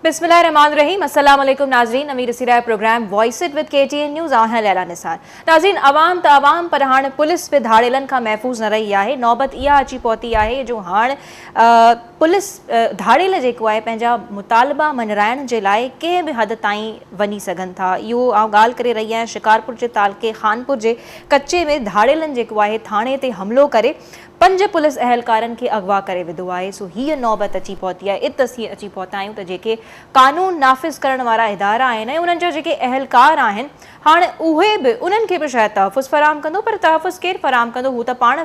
बिस्मिल्लाहिर्रहमानिर्रहीम। अस्सलाम वालेकुम नाज़रीन, अमीर रसीरा program voice it with KTN news आहे लैला निसार। नाज़रीन, अवाम त अवाम पर हाणे पुलिस बि धाड़ेलनि खां महफ़ूज़ न रही आहे। नौबत इहा अची पहुती आहे जो हाणे पुलिस धाड़ेल जेको आहे पंहिंजा मुतालबा मनराइण जे लाइ कंहिं बि हद ताईं वञी सघनि था। इहो आउं ॻाल्हि करे रही आहियां शिकारपुर जे तालके खानपुर जे कच्चे में धाड़ेलनि जेको आहे थाणे ते हमिलो करे 5 पुलिस अहलकारनि खे अगवा करे विधो आहे। सो हीअ नौबत अची पहुती आहे। इतसी अची पहुता आहियूं त जेके कानून नाफ़िज़ करण वारा इदारा आहिनि ऐं उन्हनि जा जेके अहलकार आहिनि हाणे उहे बि उन्हनि खे बि शायदि तहफ़ुज़ फ़राहम कंदो, पर तहफ़ुज़ केरु फ़राहम कंदो? हू त पाण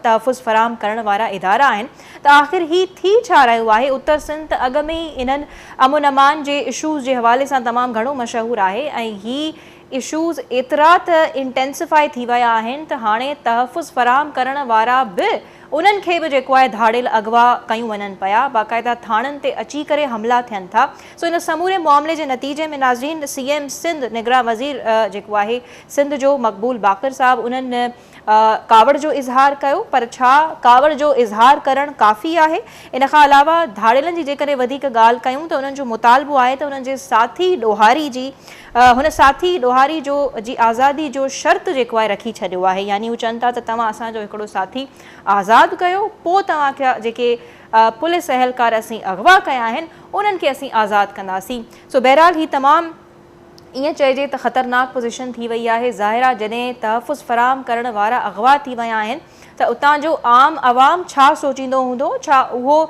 तहफ़ुज़ फ़राहम करण वारा इदारा आहिनि। त आख़िर ही थी छा रहियो आहे? उत्तर सिंध अॻ में ई इन्हनि अमन अमान जे इशूज़ जे हवाले सां तमामु घणो मशहूरु आहे ऐं ही इशूज़ एतिरा त इंटेंसिफाई थी विया आहिनि त हाणे तहफ़ुज़ फ़राहम करण वारा बि उन्हनि खे बि जेको आहे धाड़ेल अगवा कयूं वञनि पिया, बाक़ाइदा थाणनि ते अची करे हमला थियनि था। सो इन समूरे मामले जे नतीजे में नाज़रीन CM सिंध निगरां वज़ीर जेको आहे सिंध जो मक़बूल बाक़र साहब उन्हनि कावड़ जो इज़हार कयो, पर छा कावड़ जो इज़हार करणु काफ़ी आहे? इन खां अलावा धाड़ेलनि जी जेकॾहिं वधीक ॻाल्हि कयूं त उन्हनि जो मुतालबो आहे त उन्हनि जे साथी ॾोहारी जी हुन साथी ॾोहारी जी आज़ादी जो शर्त जेको आहे रखी छॾियो आहे। यानी हू चवनि था त तव्हां असांजो हिकिड़ो साथी आज़ादु कयो, पोइ तव्हांखे जेके पुलिस अहलकार असीं अगवा कया आहिनि उन्हनि खे असीं आज़ादु कंदासीं। सो बहरहाल ही तमामु ईअं चइजे त ख़तरनाक पोज़ीशन थी वई आहे। ज़ाहिर आहे जॾहिं तहफ़ुज़ फ़राहम करण वारा अगवा थी विया आहिनि त उतां जो आम आवाम छा सोचींदो हूंदो? छा उहो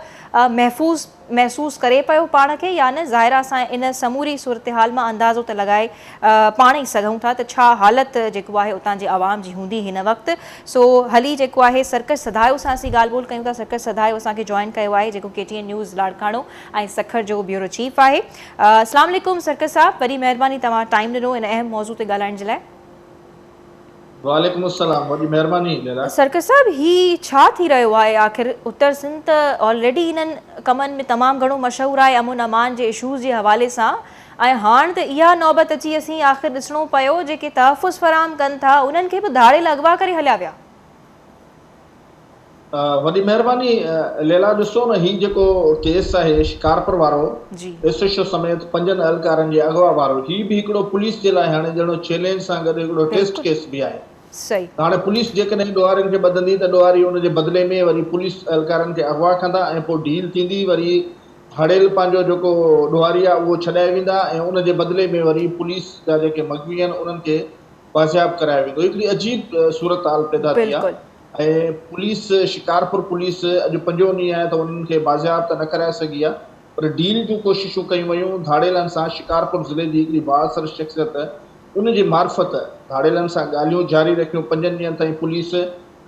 महसूस करे पियो पाण खे या न? ज़ाहिर असां इन समूरी सूरत हाल मां अंदाज़ो त लॻाए पाण ई सघूं था त छा हालत जेको आहे उतां जे आवाम जी हूंदी हिन वक़्तु। सो हली जेको आहे सर्कस सदायो सां असीं ॻाल्हि ॿोल कयूं था। सर्कस सदायो असांखे जॉइन कयो आहे जेको KTN न्यूज़ लाड़काणो ऐं सखर जो ब्यूरो चीफ आहे। अस्सलाम वालेकुम सर्कस साहब, वॾी महिरबानी तव्हां टाइम ॾिनो इन अहम मौज़ू ते ॻाल्हाइण जे लाइ। वालेकुम अस्सलाम, वॾी महिरबानी। सर्कस साहब, ही छा थी रहियो आहे आख़िर? उत्तर सिंध त ऑलरेडी इन्हनि कमनि में तमामु घणो मशहूरु आहे अमन अमान जे इशूज़ जे हवाले सां, ऐं हाणे त इहा नौबत अची असीं आख़िर ॾिसणो पियो जेके तहफ़ुज़ फ़राहम कनि था उन्हनि खे बि धाड़ेल अगवा करे हलिया विया। वॾी महिरबानी लेला, ॾिसो न, ही जेको केस आहे शिकारपुर वारो SHO समेत 5 अहलकारनि जे अगवा वारो, ही बि हिकिड़ो पुलिस जे लाइ हाणे ॼणो चैलेंज सां गॾु हिकिड़ो टेस्ट केस बि आहे। सही। हाणे पुलिस जेकॾहिं ॾोहारियुनि खे ॿधंदी त ॾोहारी उन जे बदिले में वरी पुलिस अहलकारनि खे अगवा कंदा ऐं पोइ डील थींदी, वरी धाड़ेल पंहिंजो जेको ॾोहारी आहे उहो छॾाए वेंदा ऐं उन जे बदिले में वरी पुलिस जा जेके मग़वी आहिनि उन्हनि खे बाज़ियाब कराए वेंदो। हिकिड़ी अजीब सूरत हाल पैदा थी आहे ऐं पुलिस शिकारपुर पुलिस अॼु 5 ॾींहुं आहे त उन्हनि खे बाज़ियाब त न कराए सघी आहे, पर डील जूं कोशिशूं कयूं वयूं धाड़ेलनि सां। शिकारपुर ज़िले जी हिकिड़ी बाअसर शख़्सियत उन जी मार्फत धाड़ेलनि सां ॻाल्हियूं जारी रखियूं 5 ॾींहंनि ताईं पुलिस,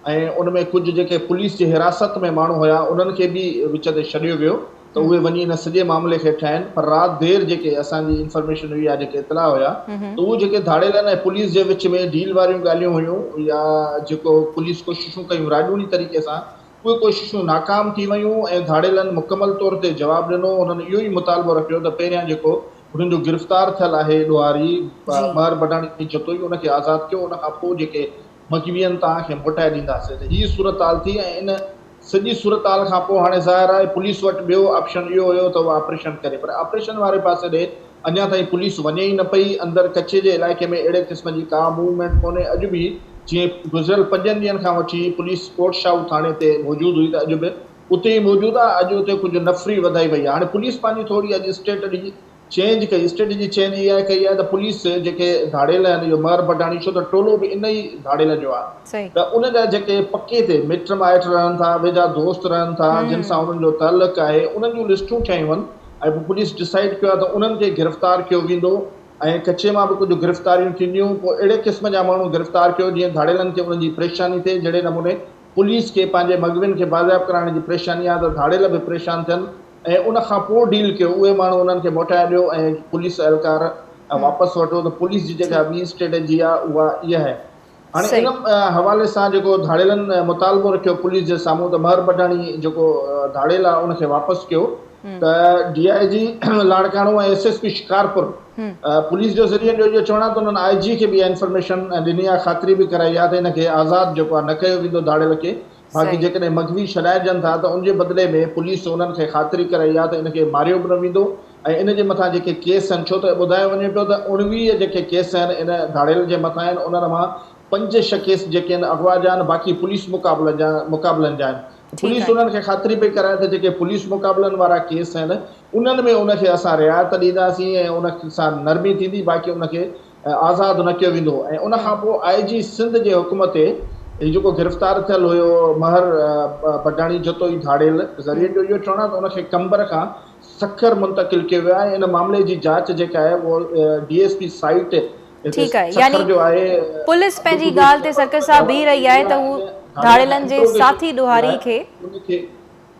ऐं उन में कुझु जेके पुलिस जे हिरासत में माण्हू हुया उन्हनि खे बि विच ते छॾियो वियो त उहे वञी हिन सॼे मामले खे ठाहिनि। पर राति देर जेके असांजी इंफॉर्मेशन हुई आहे, जेके इतला हुया त उहे जेके धाड़ेलनि ऐं पुलिस जे विच में डील वारियूं ॻाल्हियूं हुयूं या जेको पुलिस कोशिशूं कयूं राॼूनी तरीक़े सां, उहे कोशिशूं नाकाम थी वियूं ऐं धाड़ेलनि मुकमल तौर ते जवाबु ॾिनो। उन्हनि इहो ई मुतालबो रखियो त पहिरियां जेको हुननि जो गिरफ़्तार थियल आहे ॾोहारी महर बडाणी जतोई, उनखे आज़ादु कयो, उन खां पोइ जेके मग़वी आहिनि तव्हांखे मोटाए ॾींदासीं। त हीअ सूरत हाल थी ऐं इन सॼी सूरत हाल खां पोइ हाणे ज़ाहिर आहे पुलिस वटि ॿियो ऑप्शन इहो हुयो त उहा ऑपरेशन करे, पर ऑपरेशन वारे पासे ॾे अञा ताईं पुलिस वञे ई न पई। अंदरि कच्चे जे इलाइक़े में अहिड़े क़िस्म जी का मूवमेंट कोन्हे। अॼु बि जीअं गुज़िरियल 5 ॾींहंनि खां वठी पुलिस कोट शाहू थाणे ते मौजूदु हुई त अॼु बि उते ई मौजूदु आहे। अॼु उते कुझु नफ़री वधाई वई आहे। हाणे पुलिस पंहिंजी थोरी अॼु स्ट्रेटजी चेंज कई। स्ट्रेटजी चेंज इहा कई आहे त पुलिस जेके धाड़ेल आहिनि, इहो महर बडाणी, छो त टोलो बि इन ई धाड़ेल जो आहे, त उन जा जेके पके ते मिट माइट रहनि था, वेझा दोस्त रहनि था, जिन सां उन्हनि जो तालुक़ आहे, उन्हनि जूं लिस्टूं ठाहियूं आहिनि ऐं पोइ पुलिस डिसाइड कयो आहे त उन्हनि खे गिरफ़्तार कयो वेंदो ऐं कच्चे मां बि कुझु गिरफ़्तारियूं थींदियूं। पोइ अहिड़े क़िस्म जा माण्हू गिरफ़्तार कयो जीअं धाड़ेलनि खे उन्हनि जी परेशानी थिए, जहिड़े नमूने पुलिस खे पंहिंजे मग़वियुनि खे बाज़ियाब कराइण जी परेशानी आहे त धाड़ेल बि परेशान थियनि ऐं उन खां पोइ डील कयो। उहे माण्हू उन्हनि खे मोटाए ॾियो ऐं पुलिस अहलकार वापसि वठो। त पुलिस जी जेका ॿी स्ट्रेटजी आहे उहा इहा आहे। हाणे इन हवाले सां जेको धाड़ेलनि मुतालबो रखियो पुलिस जे साम्हूं त महर बडाणी जेको धाड़ेल आहे उनखे वापसि कयो। त DIG लाड़काणो ऐं SSP शिकारपुर पुलिस जो ज़रिए जो इहो चवणा त उन्हनि IG खे बि इहा इंफॉर्मेशन ॾिनी आहे, ख़ातिरी बि कराई आहे त हिनखे आज़ादु जेको आहे न कयो वेंदो धाड़ेल खे। बाक़ी जेकॾहिं मग़वी छॾाइजनि था त उनजे बदिले में पुलिस उन्हनि खे ख़ातिरी कराई आहे त इनखे मारियो बि न वेंदो ऐं इन जे मथां जेके केस आहिनि, छो त ॿुधायो वञे पियो त 19 जेके केस आहिनि इन धाड़ेल जे मथां आहिनि, उन्हनि मां 5-6 केस जेके आहिनि अगवा जा आहिनि, बाक़ी पुलिस मुक़ाबलनि जा आहिनि। ठीकु पुलिस आहे। उन्हनि खे ख़ातिरी पई कराए त जेके पुलिस मुक़ाबलनि वारा केस आहिनि उन्हनि में उनखे असां रिआयत ॾींदासीं ऐं उन सां नरमी थींदी, बाक़ी उनखे आज़ादु न कयो वेंदो। ऐं उन खां पोइ IG सिंध जे हुकुम ते जेको गिरफ़्तार थियल हुयो महर बडाणी जतोई धाड़ेल ज़रिए जो इहो चवणो आहे त उनखे कंबर खां सखर मुंतकिल कयो वियो आहे। इन मामले जी जांच जेका आहे उहो DSP साइट ठीकु आहे, सखर यानी जो आहे। पुलिस पंहिंजी ॻाल्हि ते सर्किट साहब बीह रही आहे त हू धाड़ेलनि जे साथी ॾोहारी खे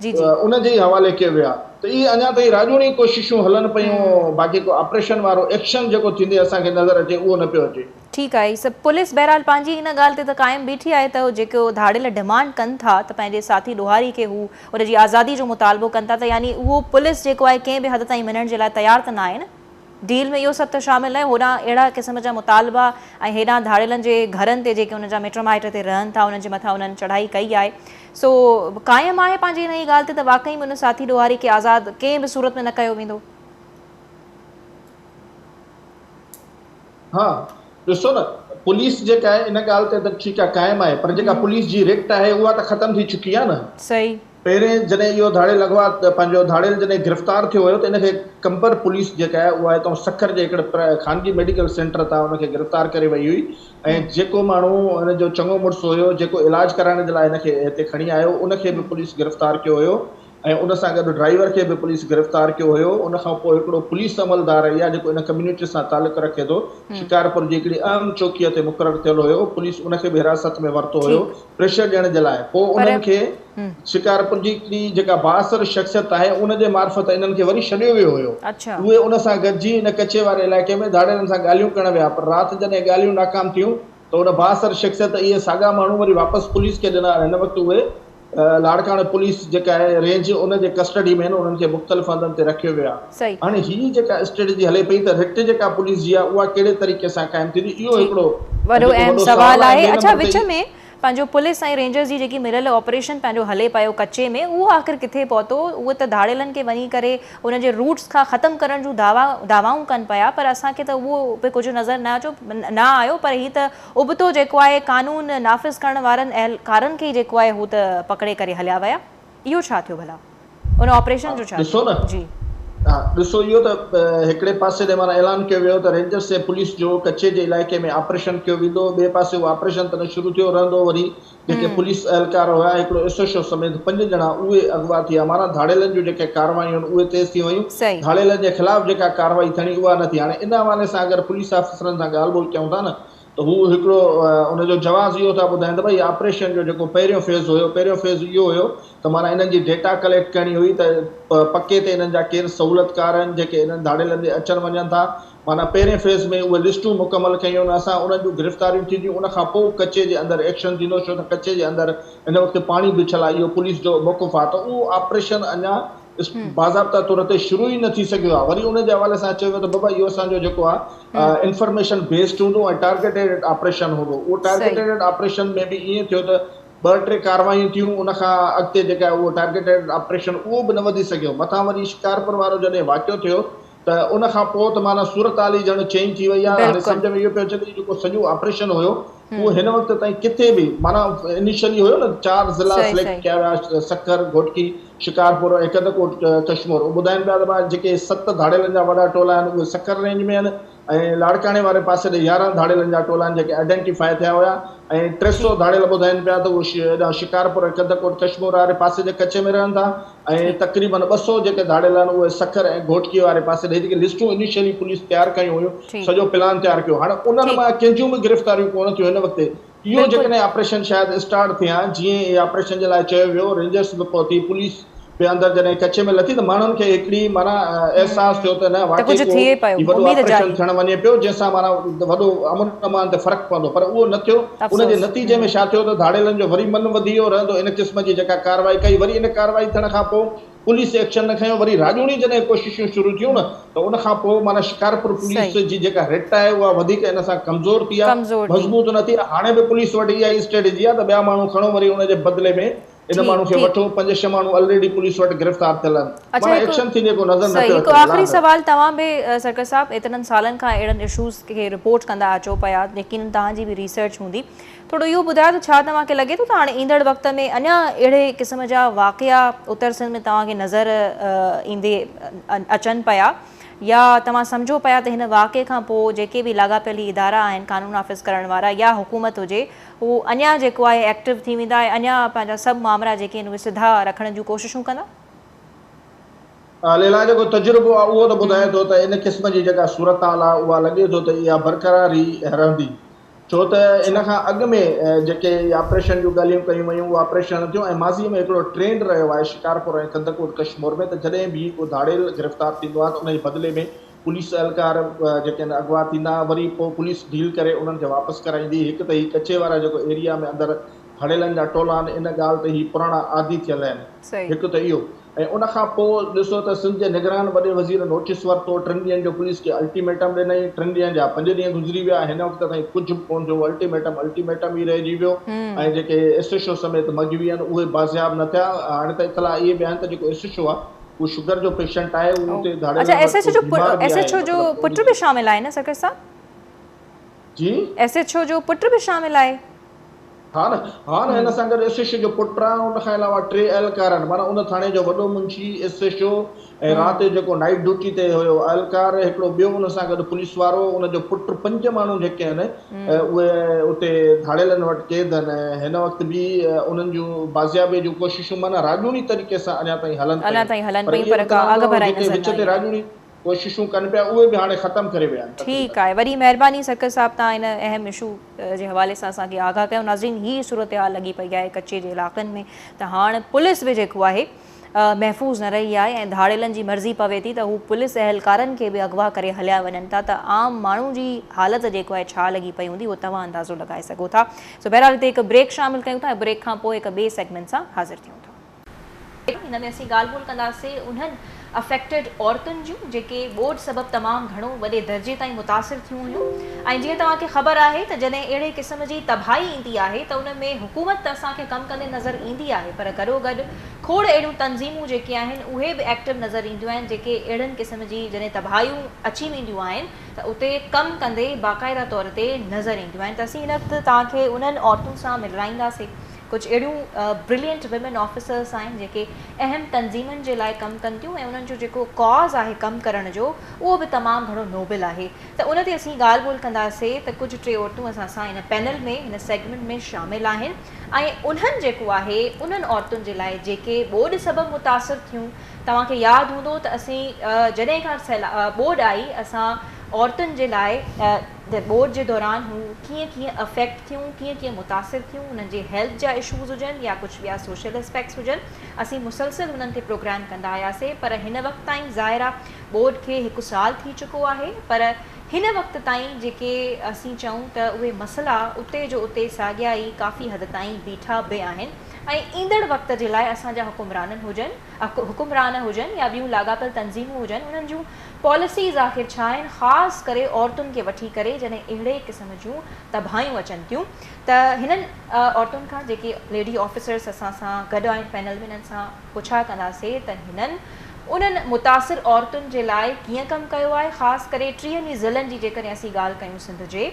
जी जी उन जे ई हवाले कयो वियो आहे। त इहे अञा ताईं राजूनी कोशिशूं हलनि पियूं, बाक़ी को ऑपरेशन वारो एक्शन जेको थींदे असांखे नज़र अचे उहो न पियो अचे। ठीकु आहे, सभु पुलिस बहरहाल पंहिंजी इन ॻाल्हि ते त क़ाइमु बीठी आहे त जेको धाड़ेल डिमांड कनि था त पंहिंजे साथी ॾोहारी खे हू उनजी आज़ादी जो मुतालबो कनि था, त यानी उहो पुलिस जेको आहे कंहिं बि हद ताईं मिलण जे लाइ तयारु त न आहे न। डील में इहो सभु त शामिल आहे, होॾां अहिड़ा क़िस्म जा मुतालबा ऐं हेॾां धाड़ेलनि जे घरनि ते जेके हुन जा मिट माइट ते रहनि था उन्हनि जे मथां उन्हनि चढ़ाई कई आहे। सो क़ाइमु आहे पंहिंजी हिन ई ॻाल्हि ते त वाक़ई में उन साथी ॾोहारी खे आज़ादु कंहिं बि सूरत में न कयो वेंदो। हा ॾिसो न, पुलिस जेका आहे इन ॻाल्हि ते त ठीकु आहे क़ाइमु आहे, पर जेका पुलिस जी रिक्ट आहे उहा त ख़तम थी चुकी आहे न। सही। पहिरें जॾहिं इहो धाड़ेल अगवा पंहिंजो धाड़ेल जॾहिं गिरफ़्तार थियो हुयो त इनखे कंबर पुलिस जेका आहे उहा हितां सखर जे हिकिड़े ख़ानगी मेडिकल सेंटर तां उनखे गिरफ़्तार करे वई हुई। ऐं जेको माण्हू हिन जो चङो मुड़ुसु हुयो जेको इलाज कराइण जे लाइ हिनखे हिते खणी आयो उनखे बि पुलिस गिरफ़्तार कयो हुयो ऐं उन सां गॾु ड्राइवर खे बि पुलिस गिरफ़्तार कयो हुयो। उन खां पोइ हिकिड़ो पुलिस अमलदार आहे जेको इन कम्यूनिटी सां तालुक़ु रखे थो, शिकारपुर जी हिकिड़ी अहम चौकीअ ते मुक़ररु थियल हुयो, पुलिस उनखे बि हिरासत में वरितो हुयो प्रेशर ॾियण जे लाइ। पोइ उन्हनि खे शिकारपुर जी हिकिड़ी जेका बासर शख़्सियत आहे उन जे मार्फत इन्हनि खे वरी छॾियो वियो हुयो। उहे उन सां गॾिजी इन कचे वारे इलाइक़े में धाड़ेलनि सां ॻाल्हियूं करण विया, पर राति जॾहिं ॻाल्हियूं नाकाम थियूं त उन बासर शख़्सियत इहे साॻा माण्हू वरी वापसि पुलिस खे ॾिना। हिन वक़्तु उहे लाड़काणे पुलिस जेका आहे रेंज उन जे कस्टडी में उन्हनि खे मुख़्तलिफ़ हंधनि ते रखियो विया। हाणे हीअ जेका स्ट्रेटजी हले पई त रिट जेका पुलिस जी आहे उहा कहिड़े तरीक़े सां क़ाइमु थींदी, इहो हिकिड़ो वॾो अहम सवाल आहे। अच्छा, विच में पंहिंजो पुलिस ऐं रेंजर्स जी जेकी मिलियल ऑपरेशन पंहिंजो हले पियो कचे में, उहो आख़िर किथे पहुतो? उहे त धाड़ेलनि खे वञी करे उनजे रूट्स खां ख़तमु करण जूं दावाऊं कनि पिया, पर असांखे त उहो बि कुझु नज़र न आयो। पर हीअ त उबतो जेको आहे कानून नाफ़िज़ करण वारनि अहलकारनि खे जेको आहे हू त पकड़े करे हलिया विया। इहो छा थियो भला? उन ऑपरेशन जो छा थियो? जी हा ॾिसो, इहो त हिकिड़े पासे ते माना ऐलान कयो वियो त रेंजर्स ऐं पुलिस जो कचे जे इलाइक़े में ऑपरेशन कयो वेंदो। ॿिए पासे उहो ऑपरेशन त शुरू थियो रहंदो। वरी जेके पुलिस एहलकार हुआ हिकिड़ो एसोसियो समेत 5 ॼणा उहे अगवा थिया। माना धाड़ेलनि जूं जेके कार्रवायूं आहिनि उहे तेज़ थी वियूं, धाड़ेलनि जे ख़िलाफ़ जेका कार्रवाई थियणी उहा न थी। हाणे इन हवाले सां अगरि पुलिस ऑफिसरनि सां ॻाल्हि ॿोल कयूं था न त हू हिकिड़ो उनजो जवाज़ इहो था ॿुधाइनि त भई ऑपरेशन जो जेको पहिरियों फेज़ हुयो, पहिरियों फेज़ इहो हुयो त माना इन्हनि जी डेटा कलेक्ट करणी हुई त पके ते इन्हनि जा केरु सहूलियतकार आहिनि जेके इन्हनि धाड़ेलनि ते अचनि वञनि था। माना पहिरें फेज़ में उहे लिस्टूं मुकमल कयूं असां, उन्हनि जूं गिरफ़्तारियूं थींदियूं, उन खां पोइ कचे जे अंदरि एक्शन थींदो, छो त कचे जे अंदरि हिन वक़्तु पाणी बिछल आहे, इहो पुलिस जो मौक़िफ़ आहे। त उहो ऑपरेशन अञा बाज़ाब्ता तौर ते शुरू ई न थी सघियो आहे। वरी उन जे हवाले सां चयो वियो त बाबा इहो असांजो जेको आहे इंफॉर्मेशन बेस्ड हूंदो ऐं टारगेटेड ऑपरेशन हूंदो। उहो टारगेटेड ऑपरेशन में बि ईअं थियो त 2-3 कार्रवायूं थियूं, उन खां अॻिते जेका उहो टारगेटेड ऑपरेशन उहो बि न वधी सघियो। मथां वरी शिकारपुर वारो जॾहिं वाक़ियो थियो त उन खां पोइ त माना सूरत हाल ई ॼण चेंज थी वई आहे। हाणे सम्झ में इहो पियो अचे त जेको सॼो ऑपरेशन हुयो उहो हिन वक़्तु ताईं किथे बि माना इनिशियली हुयो न 4 ज़िला सिलेक्ट कया विया, सखर, घोटकी, शिकारपुर ऐं कदकोट कश्मीर। उहे ॿुधाइनि पिया त जेके 7 धाड़ेलनि जा वॾा टोला आहिनि उहे सखर रेंज में आहिनि ऐं लाड़काणे वारे पासे ते 11 धाड़ेलनि जा टोला आहिनि जेके आइडेंटिफाई थिया हुया ऐं 300 धाड़ेल ॿुधाइनि पिया त उहे शिकारपुर ऐं कदकोट कश्मीर वारे पासे जे कचे में रहनि था ऐं तक़रीबन 200 जेके धाड़ेल आहिनि उहे सखर ऐं घोटकी वारे पासे ते। जेके लिस्टूं इनिशियली पुलिस तयारु कयूं हुयूं, सॼो प्लान तयारु कयो। हाणे उन्हनि मां कंहिंजूं बि गिरफ़्तारियूं कोन थियूं हिन वक़्तु। इहो जेकॾहिं ऑपरेशन शायदि स्टार्ट थिया, जीअं इहे ऑपरेशन जे लाइ चयो वियो, रेंजर्स बि पहुती, पुलिस बि अंदरि जॾहिं कचे में लथी त माण्हुनि खे हिकिड़ी माना अहसासु थियो त न वाक़ई वॾो ऑपरेशन थियणु वञे पियो जंहिंसां माना वॾो अमन अमान ते फ़र्क़ु पवंदो, पर उहो न थियो। उनजे नतीजे में छा थियो त धाड़ेलनि जो वरी मन वधी वियो रहंदो। इन क़िस्म जी जेका कार्रवाई कई, वरी इन कार्रवाई थियण खां पोइ पुलिस एक्शन न खयो। वरी राजूणी जॾहिं कोशिशूं शुरू थियूं न त उन खां पोइ माना शिकारपुर पुलिस जी जेका रिट आहे उहा वधीक इन सां कमज़ोर थी आहे, मज़बूत न थी। हाणे बि पुलिस वटि इहा ई स्ट्रेटेजी आहे त ॿिया माण्हू खणो, वरी उनजे बदिले में इन माण्हू खे वठो 5-6 माण्हू ऑलरेडी पुलिस वटि गिरफ़्तार थियल आहिनि माना एक्शन थींदे को नज़र न सही पियो हिकु अचे आख़िरी सवाल तव्हां बि सरकार साहब एतिरनि सालनि खां अहिड़नि इशूज़ खे रिपोर्ट कंदा अचो पिया यकीन तव्हांजी बि रिसर्च हूंदी थोरो इहो ॿुधायो त छा तव्हांखे लॻे थो त हाणे ईंदड़ वक़्त में अञा अहिड़े क़िस्म जा वाक़िया उत्तर सिंध में तव्हांखे नज़र ईंदे अचनि पिया या तव्हां सम्झो पिया त हिन वाक़े खां पोइ जेके बि लाॻापियल इदारा आहिनि क़ानून नाफ़िज़ करण वारा या हुकूमत हुजे उहो अञा जेको आहे एक्टिव थी वेंदा ऐं अञा पंहिंजा सभु मामला जेके आहिनि उहे सिधा रखण जूं कोशिशूं कंदा लेला जेको तजुर्बो आहे उहो त ॿुधाए थो त इन क़िस्म जी जेका सूरत हाल आहे उहा लॻे थो त इहा बरक़रार ई रहंदी छो त इन खां अॻु में जेके ऑपरेशन जूं ॻाल्हियूं कयूं वयूं उहे ऑपरेशन थियूं ऐं माज़ीअ में हिकिड़ो ट्रेंड रहियो आहे शिकारपुर ऐं कंदकोट कश्मीर में त जॾहिं बि को धाड़ेल गिरफ़्तार थींदो आहे त उन जे बदिले में पुलिस एहलकार जेके आहिनि अगवा थींदा वरी पोइ पुलिस डील करे उन्हनि खे वापसि कराईंदी हिकु त हीउ कचे वारा जेको एरिया में अंदरि हड़ेलनि जा टोला आहिनि इन ॻाल्हि ते हीउ पुराणा आदी थियल आहिनि हिकु त इहो ऐं उन खां पोइ ॾिसो त सिंध जे निगरान वॾे वज़ीर नोटिस वरितो 3 ॾींहंनि जो पुलिस खे अल्टीमेटम ॾिनई 3 ॾींहंनि जा 5 ॾींहं गुज़री विया हिन वक़्त ताईं कुझु बि कोन थियो अल्टीमेटम ई रहिजी वियो ऐं जेके एसएचओ समेत मगवी आहिनि उहे बाज़ियाब न थिया हाणे त इतला इहे बि आहिनि त जेको एसएचओ आहे उहो शुगर जो पेशेंट आहे उहो हुते एसएचओ जो पुट बि शामिल आहे न सरकार साहब जी एसएचओ जो पुट बि शामिल आहे हा न हिन सां गॾु एसएचओ जो पुट आहे उन खां अलावा 3 एहलकार आहिनि माना उन थाणे जो वॾो मुंशी एसएचओ ऐं राति जो जेको नाइट ड्यूटी ते हुयो एहलकार हिकिड़ो ॿियो उन सां गॾु पुलिस वारो उन जो पुट 5 माण्हू जेके आहिनि उहे उते धाड़ेलनि वटि क़ैद आहिनि हिन वक़्तु बि उन्हनि जूं बाज़ियाबे जूं कोशिशूं माना राजूनी तरीक़े सां अञा ताईं हलनि पियूं विच ते राजूनी कोशिशूं कनि पिया उहे बि हाणे ख़तमु करे विया आहिनि ठीकु आहे वरी महिरबानी सरकार साहब तव्हां हिन अहम इशू जे हवाले सां असांखे आगाह कयो नाज़रीन हीअ सूरत हाल लॻी पई आहे कचे जे इलाइक़नि में त हाणे पुलिस बि जेको आहे महफ़ूज़ न रही आहे ऐं धाड़ेलनि जी मर्ज़ी पवे थी त हू पुलिस एहलकारनि खे बि अगवा करे हलिया वञनि था त आम माण्हू जी हालत जेको आहे छा लॻी पई हूंदी उहो तव्हां अंदाज़ो लॻाए सघो था सो बहरहाल हिते हिकु ब्रेक शामिल कयूं था ऐं ब्रेक खां पोइ हिकु ॿिए सेगमेंट सां हाज़िर थियूं था हिन में असीं ॻाल्हि ॿोल कंदासीं उन्हनि अफेक्टेड औरतुनि जूं जेके ॿोॾि सबबु तमामु घणो वॾे दर्जे ताईं मुतासिर थियूं हुयूं ऐं जीअं तव्हांखे ख़बर आहे त जॾहिं अहिड़े क़िस्म जी तबाही ईंदी आहे त उन में हुकूमत त असांखे कमु कंदे नज़र ईंदी आहे पर गॾोगॾु खोड़ अहिड़ियूं तंज़ीमूं जेके आहिनि उहे बि एक्टिव नज़र ईंदियूं आहिनि जेके अहिड़नि क़िस्म जी जॾहिं तबाहियूं अची वेंदियूं आहिनि त उते कमु कंदे बाक़ाइदा तौर ते नज़र ईंदियूं आहिनि त असीं हिन वक़्तु तव्हांखे उन्हनि औरतुनि सां मिलाईंदासीं कुछ अहिड़ियूं ब्रिलियंट विमेन ऑफिसर्स आहिनि जेके अहम तंज़ीमनि जे लाइ कमु कनि थियूं ऐं उन्हनि जो जेको कॉज़ आहे कमु करण जो उहो बि तमामु घणो नोबल आहे त उन ते असीं ॻाल्हि ॿोल कंदासीं त कुझु 3 औरतूं असां सां हिन पैनल में हिन सेगमेंट में शामिल आहिनि ऐं उन्हनि जेको आहे उन्हनि औरतुनि जे लाइ जेके ॿोॾि सबबु मुतासिर थियूं तव्हांखे यादि हूंदो त असीं जॾहिं खां ॿोॾि आई असां औरतुनि जे लाइ ॿोॾि जे दौरान हू कीअं अफेक्ट थियूं कीअं मुतासिर थियूं उन्हनि जे हेल्थ जा इशूज़ हुजनि या कुझु ॿिया सोशल एस्पेक्ट्स हुजनि असीं मुसलसिल हुननि ते प्रोग्राम कंदा आयासीं पर हिन वक़्तु ताईं ज़ाहिर आहे ॿोॾि खे 1 साल थी चुको आहे पर हिन वक़्तु ताईं जेके असीं चऊं त उहे मसइला उते जो उते साॻिया ई काफ़ी हद ताईं बीठा बि आहिनि ऐं ईंदड़ वक़्त जे लाइ असांजा हुकुमरान हुजनि या ॿियूं लाॻापियल तंज़ीमूं हुजनि उन्हनि जूं पॉलिसीज़ आख़िर छा आहिनि ख़ासि करे औरतुनि खे वठी करे जॾहिं अहिड़े क़िस्म जूं तबाहियूं अचनि थियूं त हिननि औरतुनि खां जेके लेडी ऑफिसर्स असां सां गॾु आहिनि पैनल में हिननि सां पुछा कंदासीं त हिननि उन्हनि मुतासिर औरतुनि जे लाइ कीअं कमु कयो आहे ख़ासि करे 30 ज़िलनि जी जेकॾहिं असीं ॻाल्हि कयूं सिंध जे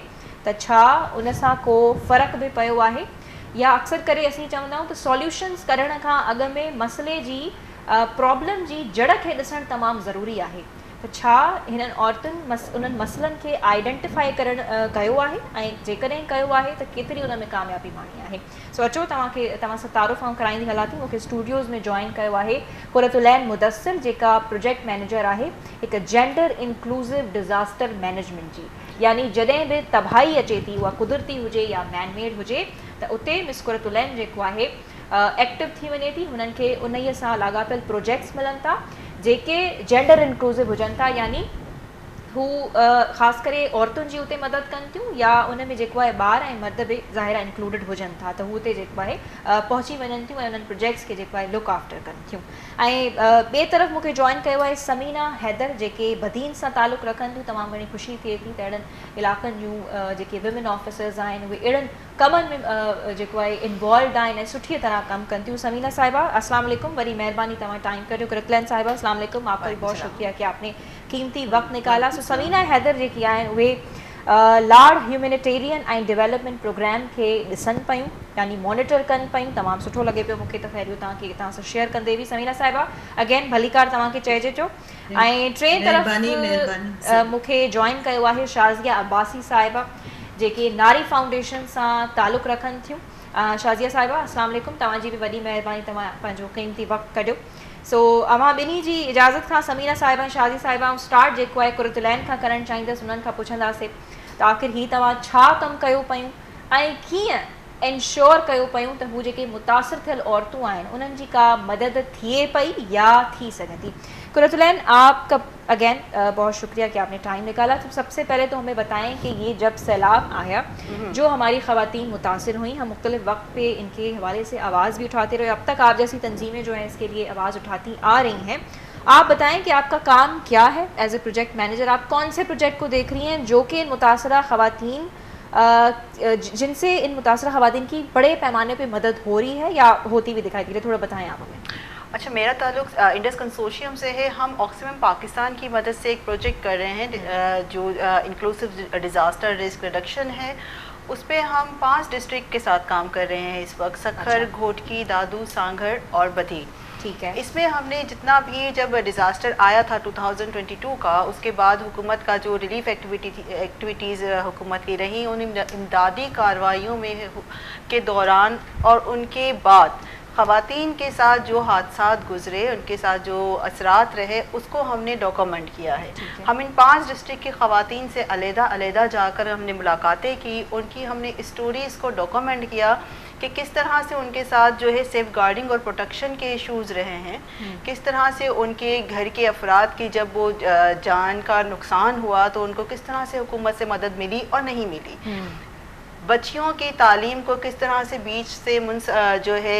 त छा उन सां को फ़र्क़ु बि पियो आहे या अक्सर करे असीं चवंदा आहियूं त सॉल्यूशन्स करण खां अॻु में मसइले जी प्रॉब्लम जी जड़ खे ॾिसणु तमामु ज़रूरी आहे त छा हिननि औरतुनि उन्हनि मसइलनि खे आइडेंटिफाई कयो आहे ऐं जेकॾहिं कयो आहे त केतिरी उन में कामयाबी माणी आहे सो अचो तव्हां सां तारुफ़ आऊं कराईंदी हलां थी मूंखे स्टूडियोज़ में जॉइन कयो आहे क़ुरतुलैन मुदस्सिर जेका प्रोजेक्ट मैनेजर आहे हिकु जेंडर इंक्लूसिव डिज़ास्टर मैनेजमेंट जी यानी जॾहिं बि तबाही अचे थी उहा कुदरती हुजे या मैनमेड हुजे त उते मिस क़ुरतुलैन जेको आहे एक्टिव थी वञे थी हुननि खे उन्हीअ सां लाॻापियल प्रोजेक्ट्स मिलनि था जेके जेंडर इंक्लूसिव हुजनि था यानी हू ख़ासि करे औरतुनि जी उते मदद कनि थियूं या उन में जेको आहे ॿार ऐं मर्द बि ज़ाहिर आहे इंक्लूडेड हुजनि था त हू उते जेको आहे पहुची वञनि थियूं ऐं उन्हनि प्रोजेक्ट्स खे जेको आहे लुक आफ्टर कनि थियूं। ऐं ॿिए तरफ़ मूंखे जॉइन कयो आहे समीना हैदर जेके बदीन सां तालुक़ु रखनि थियूं। तमामु घणी ख़ुशी थिए थी त अहिड़नि इलाइक़नि जूं जेके विमेन ऑफिसर्स आहिनि उहे अहिड़नि कमनि में जेको आहे इन्वॉल्वड आहिनि ऐं सुठी तरह कमु कनि थियूं। समीना साहिबा अस्सलाम वालेकुम, वरी महिरबानी तव्हां टाइम करियो। कुरतलैन साहिबा अस्सलाम वालेकुम, आपका भी बहुत शुक्रिया कि आपने कीमती वक्त निकाला। सो समीना हैदर जेकी आहिनि उहे लार्ड ह्यूमैनिटेरियन ऐं डेवलपमेंट प्रोग्राम खे ॾिसनि पियूं यानी मॉनिटर कनि पियूं। तमामु सुठो लॻे पियो मूंखे त ख़ैर तव्हांखे तव्हां सां शेयर कंदे बि। समीना साहिबा अगेन भलीकार तव्हांखे चइजे चओ। ऐं टे तरफ़ मूंखे जॉइन कयो आहे शाज़िया अब्बासी साहिबा जेके नारी फाउंडेशन सां तालुक़ु रखनि थियूं। शाज़िया साहिबा अस्सलाम वालेकुम, तव्हांजी बि वॾी महिरबानी, तव्हां पंहिंजो क़ीमती वक़्तु कढियो। सो अवां ॿिन्ही जी इजाज़त खां समीना साहिबा ऐं शाज़ी साहिबा ऐं स्टार्ट जेको आहे कुरतलैन खां करणु चाहींदसि। उन्हनि खां पुछंदासीं त आख़िर ही तव्हां छा कमु कयो पियूं ऐं कीअं इंश्योर कयो पियूं त हू जेके मुतासिर थियल औरतूं आहिनि उन्हनि जी का मदद थिए पई या थी सघे थी। कुरतलैन आपका अगेन बहुत शुक्रिया कि आपने टाइम निकाला। तो सबसे पहले तो हमें बताएं कि ये जब सैलाब आया जो हमारी ख़वातीन मुतासिर हुई, हम मुख्तलिफ वक्त पे इनके हवाले से आवाज़ भी उठाते रहे, अब तक आप जैसी तंजीमें जो हैं इसके लिए आवाज़ उठाती आ रही हैं। आप बताएं कि आपका काम क्या है एज ए प्रोजेक्ट मैनेजर, आप कौन से प्रोजेक्ट को देख रही हैं जो कि इन मुतासरा ख़वातीन जिनसे इन मुतासरा ख़वातीन की बड़े पैमाने पे मदद हो रही है या होती भी दिखाई दे रही है, थोड़ा बताएं आप हमें। अच्छा, मेरा ताल्लुक इंडस कंसोर्शियम से है। हम ऑक्सीमम पाकिस्तान की मदद से एक प्रोजेक्ट कर रहे हैं जो इंक्लूसिव डिज़ास्टर रिस्क रिडक्शन है। उस पर हम 5 डिस्ट्रिक्ट के साथ काम कर रहे हैं इस वक्त, सखर, घोटकी, दादू, सांगड़ और बधी। ठीक है। इसमें हमने जितना भी जब डिज़ास्टर आया था 2022 का, उसके बाद हुकूमत का जो रिलीफ एक्टिविटीज़ हुकूमत की रही, उन इमदादी कार्रवाइयों में के दौरान और उनके बाद ख़वातीन के साथ जो हादसात गुज़रे, उनके साथ जो असरात रहे, उसको हमने डॉक्यूमेंट किया है। हम इन 5 डिस्ट्रिक्ट की ख़वातीन से अलग-अलग जाकर हमने मुलाकातें की, उनकी हमने स्टोरीज़ को डॉक्यूमेंट किया कि किस तरह से उनके साथ जो है सेफ गार्डिंग और प्रोटेक्शन के इशूज़ रहे हैं, किस तरह से उनके घर के अफराद की जब वो जान का नुकसान हुआ तो उनको किस तरह से हुकूमत से मदद मिली और नहीं मिली, बच्चियों की तालीम को किस तरह से बीच से जो है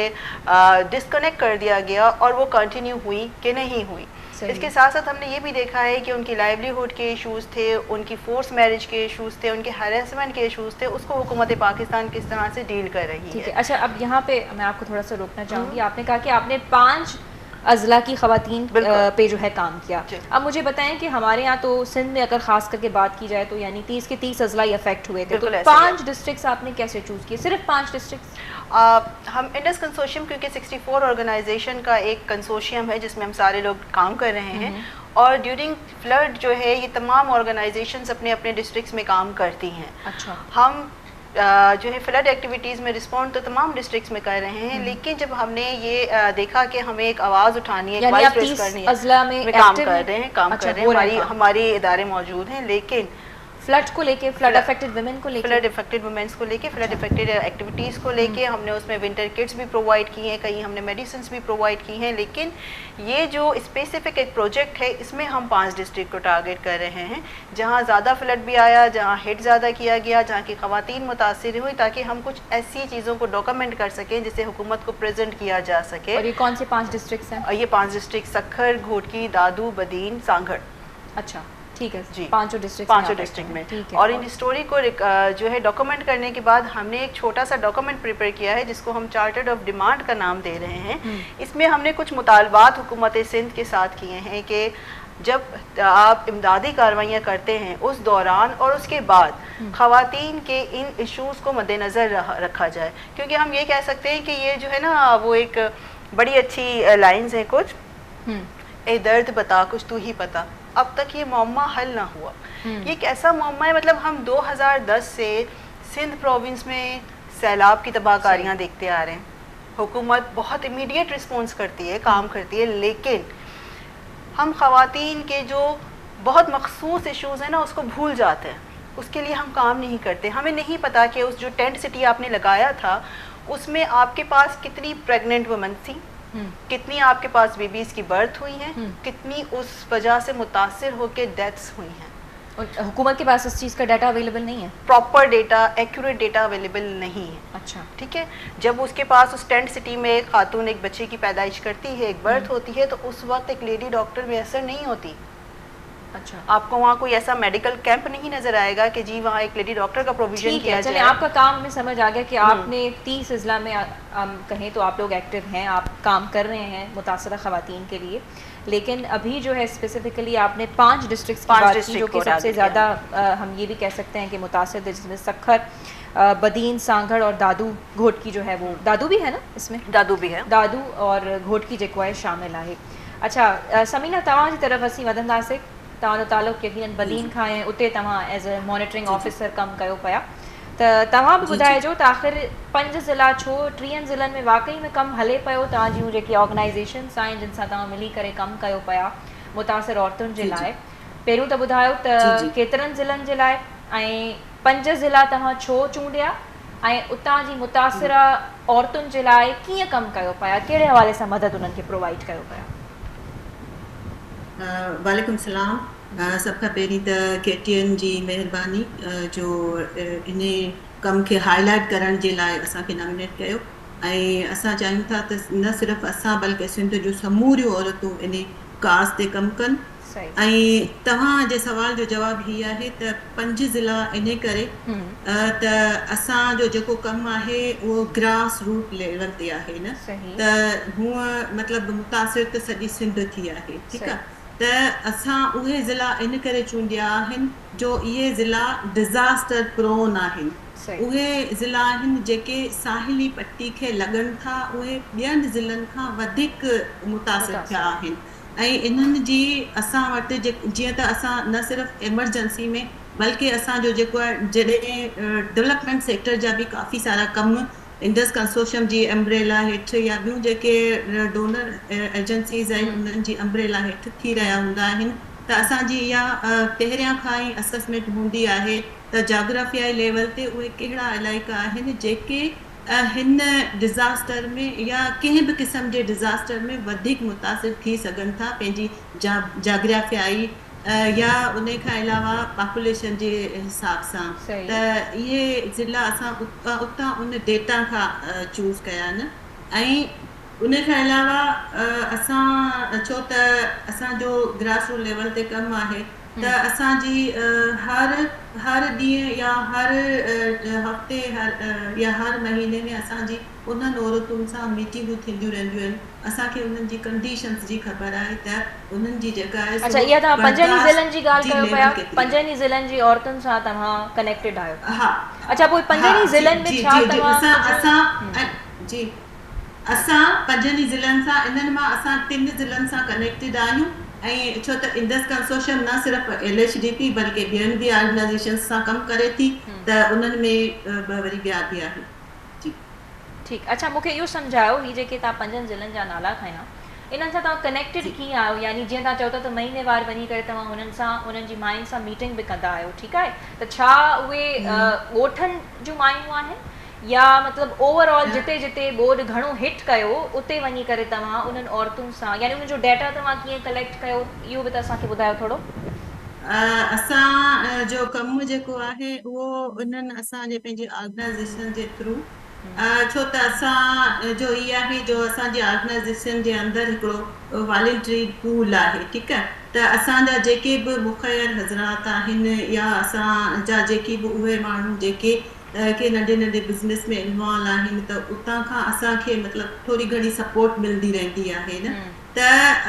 डिस्कनेक्ट कर दिया गया और वो कंटिन्यू हुई कि नहीं हुई। इसके साथ साथ हमने ये भी देखा है कि उनकी लाइवलीहुड के इशूज़ थे, उनकी फोर्स मैरिज के इशूज़ थे, उनके हैरेसमेंट के इशूज़ थे, उसको हुकूमत पाकिस्तान किस तरह से डील कर रही है। अच्छा, अब यहाँ पे मैं आपको थोड़ा सा रोकना चाहूँगी। आपने कहा कि आपने 5 अज़ला की ख़वातीन पे जो है काम किया। अब मुझे बताएं कि हमारे यहाँ तो सिंध में अगर ख़ास करके बात की जाए तो यानी 30 के 30 अज़ला ही अफेक्ट हुए थे, तो 5 डिस्ट्रिक्ट्स आपने कैसे चूज़ किए, सिर्फ 5 डिस्ट्रिक्ट्स? हम इंडस कंसोर्शियम क्योंकि 64 ऑर्गेनाइजेशन का एक कंसोर्शियम है जिसमें हम सारे लोग काम कर रहे हैं और ड्यूरिंग फ्लड जो है ये तमाम ऑर्गेनाइजेशंस अपने अपने डिस्ट्रिक्ट्स में काम करती हैं। अच्छा। हम जो है फ्लड एक्टिविटीज़ में रिस्पॉन्ड तो तमाम डिस्ट्रिक्ट्स में कर रहे हैं, लेकिन जब हमने ये देखा कि हमें एक आवाज़ उठानी है, वॉइस रेज़ करनी है, काम कर रहे हैं, हमारे इदारे मौजूद हैं, लेकिन फ्लड को लेके, फ्लड अफेक्टेड वुमेन को लेके, फ्लड अफेक्टेड वुमेन्स को लेके, फ्लड अफेक्टेड एक्टिविटीज़ को लेके हमने उसमें विंटर किट्स भी प्रोवाइड की हैं, कहीं हमने मेडिसिन भी प्रोवाइड की हैं, लेकिन ये जो स्पेसिफिक एक प्रोजेक्ट है इसमें हम 5 डिस्ट्रिक्ट को टारगेट कर रहे हैं जहाँ ज़्यादा फ्लड भी आया, जहाँ हिट ज़्यादा किया गया, जहाँ की ख़वातीन मुतासिर हुई, ताकि हम कुछ ऐसी चीज़ों को डॉक्यूमेंट कर सकें जिसे हुकूमत को प्रेजेंट किया जा सके। और ये कौन से 5 डिस्ट्रिक्ट हैं? ये 5 डिस्ट्रिक्ट सखर, घोटकी, दादू, बदीन, सांगड़। अच्छा, ठीक है जी, 5 डिस्ट्रिक्ट में। और इन स्टोरी को जो है डॉक्यूमेंट करने के बाद हमने एक छोटा सा डॉक्यूमेंट प्रिपेयर किया है जिसको हम चार्टर्ड ऑफ डिमांड का नाम दे रहे हैं। इसमें हमने कुछ मुतालबात हुकूमत सिंध के साथ किए हैं कि जब आप इमदादी कार्रवाइयाँ करते हैं उस दौरान और उसके बाद ख़वातीन के इन इशूज़ को मद्देनज़र रखा जाए, क्योंकि हम ये कह सकते हैं कि ये जो है ना वो एक बड़ी अच्छी लाइन्स हैं कुछ, ए दर्द बता कुछ तू ही पता, अब तक ये मौमा हल ना हुआ। ये एक ऐसा मौमा है, मतलब हम 2010 से सिंध प्रोविंस में सैलाब की तबाहकारियाँ देखते आ रहे हैं, हुकूमत बहुत इमीडिएट रिस्पॉन्स करती है, काम करती है, लेकिन हम ख़वातीन के जो बहुत मखसूस इशूज़ हैं ना उसको भूल जाते हैं, उसके लिए हम काम नहीं करते। हमें नहीं पता कि उस जो टेंट सिटी आपने लगाया था उसमें आपके पास कितनी प्रेग्नेंट वुमेन थी, कितनी आपके पास बेबीज़ की बर्थ हुई हैं, कितनी उस वजह से मुतासिर होकर डेथ्स हुई हैं। हुकूमत के पास इस चीज़ का डाटा अवेलेबल नहीं है? Proper data, accurate data available नहीं है। अच्छा, ठीक है, जब उसके पास उस टेंट सिटी में एक खातून एक बच्चे की पैदाइश करती है, एक बर्थ होती है, तो उस वक्त एक लेडी डॉक्टर मैसर नहीं होती। अच्छा, आपको वहाँ कोई ऐसा मेडिकल कैंप नहीं नजर आएगा कि जी वहाँ एक लेडी डॉक्टर का प्रोविजन ठीक किया है। चलिए, जाए। आपका काम में समझ आ गया कि आपने 30 अजला में कहें तो आप लोग एक्टिव हैं, आप काम कर रहे हैं मुतासरा ख़वातीन के लिए, लेकिन अभी जो है स्पेसिफिकली आपने 5 डिस्ट्रिक्ट्स की बात की जो कि सबसे ज़्यादा हम ये भी कह सकते हैं कि मुतासर थे, जिसमें सखर, बदीन, सांगड़ और दादू घोटकी जो है वो, दादू भी है ना इसमें? दादू भी है। दादू और घोटकी जेको है शामिल है। अच्छा समीना, तव्हां जी तरफ़ असीं वधंदासीं। तव्हांजो ताल्लुक़ यकीनन बदीन खां आहे, उते तव्हां एज़ अ मॉनिटरिंग ऑफिसर कमु कयो पिया, त तव्हां बि ॿुधाइजो त आख़िर 5 ज़िला छो 3 ज़िलनि में वाकई में कमु हले पियो? तव्हां जूं जेके ऑर्गेनाइज़ेशन्स आहिनि जिन सां तव्हां मिली करे कमु कयो पिया मुतासिर औरतुनि जे लाइ, पहिरियों त ॿुधायो त केतिरनि ज़िलनि जे लाइ, ऐं 5 ज़िला तव्हां छो चूंडिया, ऐं उतां जी मुतासिरा औरतुनि जे लाइ कीअं कमु कयो पिया, कहिड़े हवाले सां मदद उन्हनि खे प्रोवाइड कयो पिया? वालेकुम सलाम। सभ खां पहिरीं त KTN जी महिरबानी जो इन कम खे हाईलाइट करण जे लाइ असांखे नॉमिनेट कयो, ऐं असां चाहियूं था त न सिर्फ़ु असां बल्कि सिंध जूं समूरियूं औरतूं इन काज़ ते कमु कनि। ऐं तव्हांजे सवाल जो जवाबु हीअ आहे त 5 ज़िला इन करे त असांजो जेको कमु आहे उहो ग्रास रूट लेवल ते आहे न, त हूअं मतिलबु मुतासिर त सॼी सिंध थी आहे। ठीकु आहे, त असां उहे ज़िला इन करे चूंडिया आहिनि जो इहे ज़िला डिज़ास्टर प्रोन आहिनि, उहे ज़िला आहिनि जेके साहिली पट्टी खे लॻनि था, उहे ॿियनि ज़िलनि खां वधीक मुतासिर थिया आहिनि। ऐं इन्हनि जी असां वटि जीअं त असां न सिर्फ़ु एमरजेंसी में बल्कि असांजो जेको आहे जॾहिं डेवलपमेंट सेक्टर जा बि काफ़ी सारा कम इंडस कंसोर्शियम जी अम्ब्रेला हेठि या ॿियूं जेके डोनर एजेंसीज़ आहिनि उन्हनि जी अम्ब्रेला हेठि थी रहिया हूंदा आहिनि, त असांजी इहा पहिरियां खां ई असेसमेंट हूंदी आहे त जाग्राफियाई लेवल ते उहे कहिड़ा इलाइक़ा आहिनि जेके हिन डिज़ास्टर में या कंहिं बि क़िस्म जे डिज़ास्टर में वधीक मुतासिर थी सघनि था पंहिंजी जाग्राफियाई या उन खां अलावा पॉपुलेशन जे हिसाब सां। त इहे ज़िला असां उतां उन डेटा खां चूज़ कया आहिनि। ऐं उन खां अलावा असां छो त असांजो ग्रास रूट लेवल ते कमु आहे त असांजी हर ॾींहुं या हर हफ़्ते या हर महीने में असांजी उन्हनि औरतुनि सां मीटिंगूं थींदियूं रहंदियूं आहिनि। असांखे उन्हनि जी कंडीशन्स जी ख़बर आहे त उन्हनि जी जेका आहे। अच्छा, इहा तव्हां 5 ज़िलनि जी ॻाल्हि कयो पिया, 5 ज़िलनि जी औरतुनि सां तव्हां कनेक्टेड आहियो? हा। अच्छा, पोइ 5 ज़िलनि में छा तव्हां असां 5 ज़िलनि सां, इन्हनि मां असां 3 ज़िलनि सां कनेक्टेड आहियूं। ऐं छो त इंडस कंसोर्शियम न सिर्फ़ु LHDP बल्कि ॿियनि बि ऑर्गेनाइज़ेशन्स सां कमु करे थी, त उन्हनि में वरी ॿिया बि आहिनि। जी ठीकु। अच्छा, मूंखे इहो सम्झायो, ही जेके तव्हां 5 ज़िलनि जा नाला खयां, इन्हनि सां तव्हां कनेक्टेड कीअं आहियो? यानी जीअं तव्हां चओ था त महीनेवार वञी करे तव्हां हुननि सां उन्हनि जी मायुनि सां मीटिंग बि कंदा आहियो, ठीकु आहे, त छा उहे ॻोठनि जूं मायूं आहिनि या मतिलबु ओवरऑल जिते जिते बोर्ड घणो हिट कयो उते वञी करे तव्हां उन्हनि औरतुनि सां, यानी उनजो डेटा तव्हां कीअं कलेक्ट कयो, इहो बि त असांखे ॿुधायो थोरो। असां जो कमु जेको आहे उहो उन्हनि असांजे पंहिंजे ऑर्गेनाइज़ेशन जे थ्रू, छो त असां जो इहा आहे जो असांजी ऑर्गेनाइज़ेशन जे अंदरि हिकिड़ो वॉलंटरी पूल आहे। ठीकु आहे, त असांजा जेके बि मुखियर हज़रात आहिनि या असांजा जेके बि उहे माण्हू जेके के नंढे नंढे बिज़नेस में इन्वॉल्व आहिनि, त उतां खां असांखे मतिलबु थोरी घणी सपोर्ट मिलंदी रहंदी आहे न। त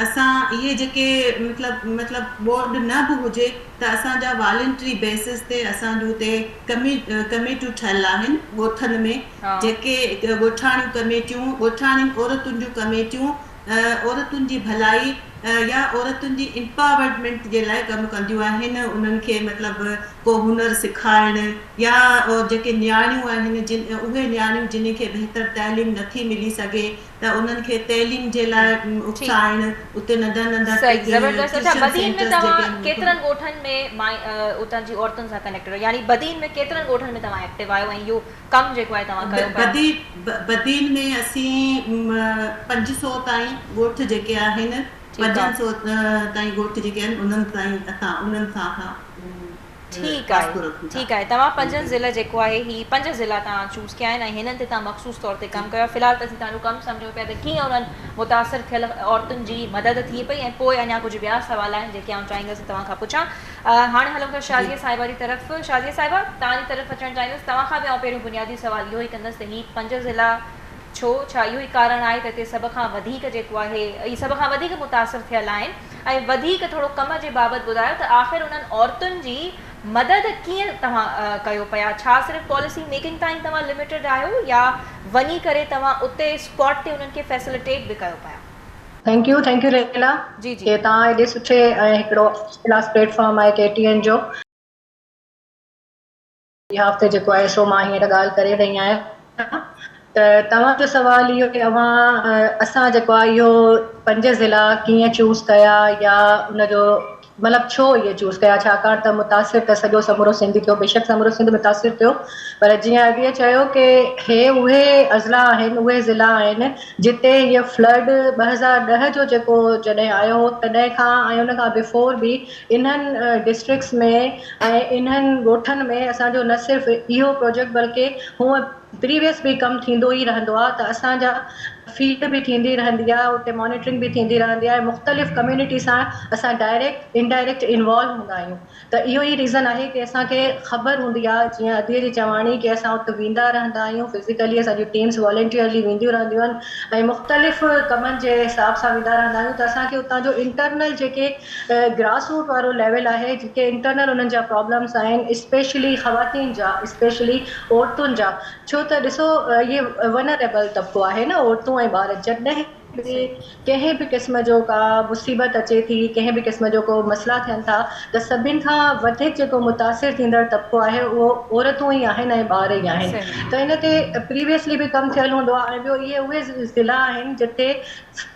असां इहे जेके मतिलबु बोर्ड न बि हुजे त असांजा वॉलंटरी बेसिस ते असांजो हुते कमेटियूं ठहियल आहिनि ॻोठनि में, जेके ॻोठाणियूं कमेटियूं, ॻोठाणी औरतुनि जूं कमेटियूं औरतुनि जी भलाई या औरतुनि जी एम्पावरमेंट जे लाइ कमु कंदियूं आहिनि। उन्हनि खे मतिलबु को हुनर सेखारणु या जेके न्याणियूं आहिनि उहे न्याणियूं जिन खे बहितर तइलीम नथी मिली सघे त उन्हनि खे तइलीम जे लाइ उकसाइणु, उते नंढा नंढा ज़बरदस्त। अच्छा, बदीन में तव्हां केतिरनि ॻोठनि में उतां जी औरतुनि सां कनेक्टेड आहियो, यानी बदीन में केतिरनि ॻोठनि में तव्हां एक्टिव आहियो ऐं इहो कमु जेको आहे तव्हां कयो? बदीन में असीं 500 ताईं ॻोठ जेके आहिनि, 500 ताईं ॻोठ जेके आहिनि उन्हनि ताईं असां उन्हनि सां ठीक है तव्हां 5 ज़िला जेको आहे ही 5 ज़िला तव्हां चूज़ कया आहिनि ऐं हिननि ते तव्हां मख़सूस तौर ते कमु कयो फ़िलहाल त असीं तव्हांजो कमु सम्झूं पिया त कीअं उन्हनि मुतासिर थियल औरतुनि जी मदद थिए पई ऐं पोइ अञा कुझु ॿिया सुवाल आहिनि जेके आउं चाहींदसि तव्हां खां पुछां हाणे हलूं था शाज़िया साहिबा जी तरफ़ शाज़िया साहिबा तव्हांजी तरफ़ अचणु चाहींदसि तव्हां खां बि आउं पहिरियों बुनियादी सुवाल इहो ई कंदसि त ही 5 ज़िला छो छा इहो ई कारण आहे त हिते सभ खां वधीक जेको आहे ही सभ खां वधीक मुतासिर थियल आहिनि ऐं वधीक थोरो कम जे बाबति ॿुधायो त आख़िर उन्हनि औरतुनि जी मदद कीअं तव्हां कयो पिया छा सिर्फ़ु पॉलिसी मेकिंग ताईं तव्हां लिमिटेड आहियो या वञी करे तव्हां उते स्पॉट ते उन्हनि खे फैसिलिटेट बि कयो पिया थैंक यू रेला जी कि तव्हां एॾे सुठे ऐं हिकिड़ो क्लास प्लेटफॉर्म आहे KTN जो हफ़्ते जेको आहे सो मां हींअर ॻाल्हि करे रही आहियां त तव्हांजो सुवालु इहो की असां जेको आहे इहो 5 ज़िला कीअं चूज़ कया या उनजो मतिलबु छो इहे चूज़ कया छाकाणि त मुतासिर त सॼो समूरो सिंध थियो बेशक समूरो सिंध मुतासिर थियो पर जीअं अॻे चयो की हे उहे अज़ला आहिनि उहे ज़िला आहिनि जिते हीअ फ्लड 2010 जो जेको जॾहिं आयो हो तॾहिं खां ऐं उन खां बिफोर बि इन्हनि डिस्ट्रिक्ट्स में ऐं इन्हनि ॻोठनि में असांजो न सिर्फ़ु इहो प्रोजेक्ट बल्कि हूअं प्रीवियस बि कमु थींदो ई रहंदो आहे त असांजा फील्ड बि थींदी रहंदी आहे उते मॉनिटरिंग बि थींदी रहंदी आहे मुख़्तलिफ़ कम्युनिटी सां असां डायरेक्ट इनडायरेक्ट इन्वॉल्व हूंदा आहियूं त इहो ई रीज़न आहे की असांखे ख़बर हूंदी आहे जीअं अदीअ जी चवाणी की असां उते वेंदा रहंदा आहियूं फिज़िकली असांजी टीम्स वॉलंटियरली वेंदियूं रहंदियूं आहिनि ऐं मुख़्तलिफ़ कमनि जे हिसाब सां वेंदा रहंदा आहियूं त असांखे उतां जो इंटरनल जेके ग्रास रूट वारो लेवल आहे जेके इंटरनल उन्हनि जा प्रॉब्लम्स आहिनि स्पेशली ख़वातीन जा स्पेशली औरतुनि जा छो त ॾिसो इहे वनरेबल तबिको आहे न औरतूं ऐं ॿार जॾहिं बि कंहिं बि क़िस्म जो का मुसीबत अचे थी कंहिं बि क़िस्म जो को मसइला थियनि था त सभिनि खां वधीक जेको मुतासिर थींदड़ तबिको आहे उहो औरतूं ई आहिनि ऐं ॿार ई आहिनि त इन ते प्रीवियसली बि कमु थियल हूंदो आहे ऐं ॿियो इहे उहे ज़िला आहिनि जिते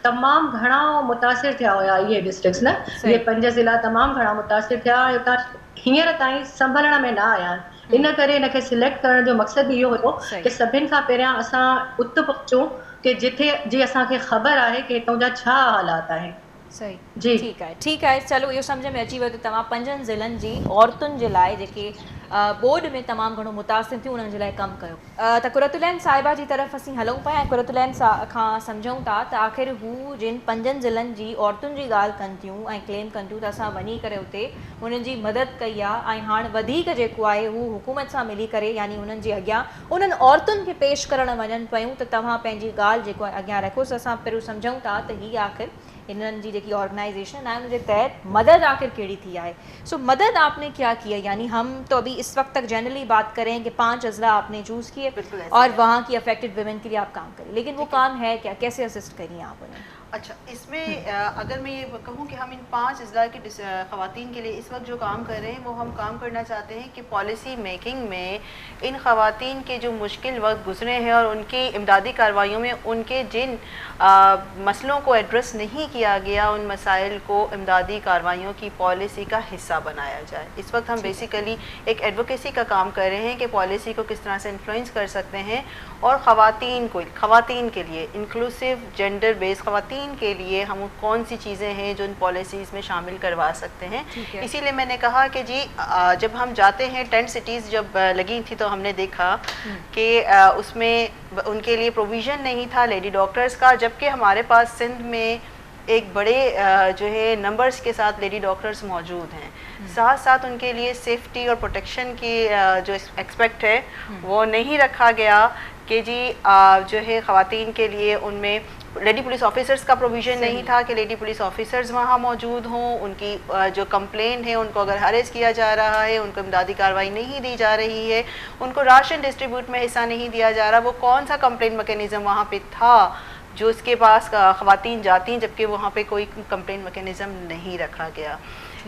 तमामु घणा मुतासिर थिया हुया इहे डिस्ट्रिक्ट्स न इहे 5 ज़िला तमामु घणा मुतासिर थिया ऐं उतां हींअर ताईं संभलण में न आया आहिनि इन करे हिनखे सिलेक्ट करण जो मक़सदु इहो हुयो कि सभिनि खां पहिरियां असां उते पहुचूं कि जिथे जी असांखे ख़बर आहे कि हितां जा छा हालात आहिनि सही जी ठीक आहे चलो इहो सम्झ में अची वियो त तव्हां 5 ज़िलनि जी औरतुनि जे लाइ जेके बोर्ड में तमामु घणो मुतासिर थियूं उन्हनि जे लाइ कमु कयो त कुरतुलैन साहिबा जी तरफ़ असीं हलूं पिया ऐं कुरतुलैन खां सम्झूं था त आख़िर हू जिन 5 ज़िलनि जी औरतुनि जी ॻाल्हि कनि थियूं ऐं क्लेम कनि थियूं त असां वञी करे उते उन्हनि जी मदद कई आहे ऐं हाणे वधीक जेको आहे हू हुकूमत सां मिली करे यानी उन्हनि जे अॻियां उन्हनि औरतुनि खे पेश करणु वञनि पियूं त तव्हां पंहिंजी ॻाल्हि जेको आहे अॻियां रखोसि असां पहिरियों सम्झूं था त हीअ आख़िर इन्हनि जी जेकी ऑर्गेनाइजेशन है उनके तहत मदद आखिर केड़ी थी है सो मदद आपने क्या किया यानी हम तो अभी इस वक्त तक जनरली बात करें कि 5 अजला आपने चूज़ किए और वहाँ की अफेक्टेड वुमेन के लिए आप काम करें लेकिन वो काम है क्या कैसे असिस्ट करिए आप उन्हें अच्छा इसमें अगर मैं ये कहूँ कि हम इन 5 अजला की ख़वातीन के लिए इस वक्त जो काम कर रहे हैं वो हम काम करना चाहते हैं कि पॉलिसी मेकिंग में इन ख़वातीन के जो मुश्किल वक्त गुजरे हैं और उनकी इमदादी कार्रवाइयों में उनके जिन मसलों को एड्रेस नहीं किया गया उन मसाइल को इमदादी कार्रवाइयों की पॉलिसी का हिस्सा बनाया जाए। इस वक्त हम बेसिकली एक एडवोकेसी का काम कर रहे हैं कि पॉलिसी को किस तरह से इन्फ्लुएंस कर सकते हैं और ख़वातीन के लिए इंक्लूसिव जेंडर बेस्ड ख़वातीन के लिए हम कौन सी चीज़ें हैं जो इन पॉलिसीज़ में शामिल करवा सकते हैं। इसीलिए मैंने कहा कि जी जब हम जाते हैं 10 सिटीज़ जब लगी थी तो हमने देखा कि उसमें उनके लिए प्रोविज़न नहीं था लेडी डॉक्टर्स का, जबकि हमारे पास सिंध में एक बड़े जो है नंबर्स के साथ लेडी डॉक्टर्स मौजूद हैं। साथ साथ उनके लिए सेफ्टी और प्रोटेक्शन की जो एक्सपेक्ट है वो नहीं रखा गया कि जी जो है ख़वातीन के लिए उनमें लेडी पुलिस ऑफिसर्स का प्रोविज़न नहीं था कि लेडी पुलिस ऑफिसर्स वहाँ मौजूद हों, उनकी जो कंप्लेन है उनको अगर हरेस किया जा रहा है, उनको इमदादी कार्रवाई नहीं दी जा रही है, उनको राशन डिस्ट्रीब्यूट में हिस्सा नहीं दिया जा रहा, वो कौन सा कंप्लेन मैकेनिज़्म वहाँ पे था जो उसके पास ख़वातीन जाती हैं जबकि वहाँ पे कोई कंप्लेन मैकेनिज़्म नहीं रखा गया।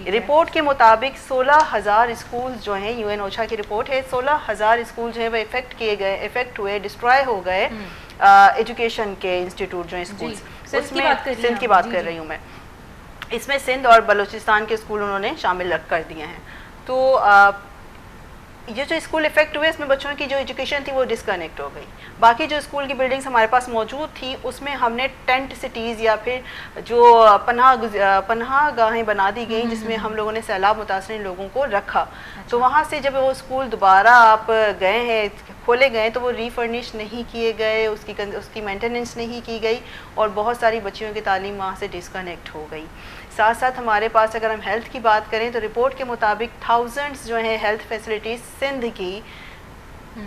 रिपोर्ट के मुताबिक 16,000 स्कूल्स जो हैं, यूएन ओछा की रिपोर्ट है, 16,000 स्कूल जो है वो इफ़ेक्ट हुए, डिस्ट्रॉय हो गए एजुकेशन के इंस्टीट्यूट जो हैं स्कूल्स। उसमें सिंध की बात कर रही हूँ मैं, इसमें सिंध और बलूचिस्तान के स्कूल उन्होंने शामिल कर दिए हैं। तो ये जो स्कूल इफेक्ट हुए इसमें बच्चों की जो एजुकेशन थी वो डिसकनेक्ट हो गई। बाकी जो स्कूल की बिल्डिंग्स हमारे पास मौजूद थी उसमें हमने टेंट सिटीज़ या फिर जो पनाह गाहें बना दी गई जिसमें हम लोगों ने सैलाब मुतासरीन लोगों को रखा। तो वहाँ से जब वो स्कूल दोबारा आप गए हैं, खोले गए, तो वो रीफर्निश नहीं किए गए, उसकी मेंटेनेंस नहीं की गई और बहुत सारी बच्चियों की तालीम वहाँ से डिसकनेक्ट हो गई। साथ साथ हमारे पास अगर हम हेल्थ की बात करें तो रिपोर्ट के मुताबिक थाउजेंड्स जो हैं हेल्थ फैसिलिटीज़ सिंध की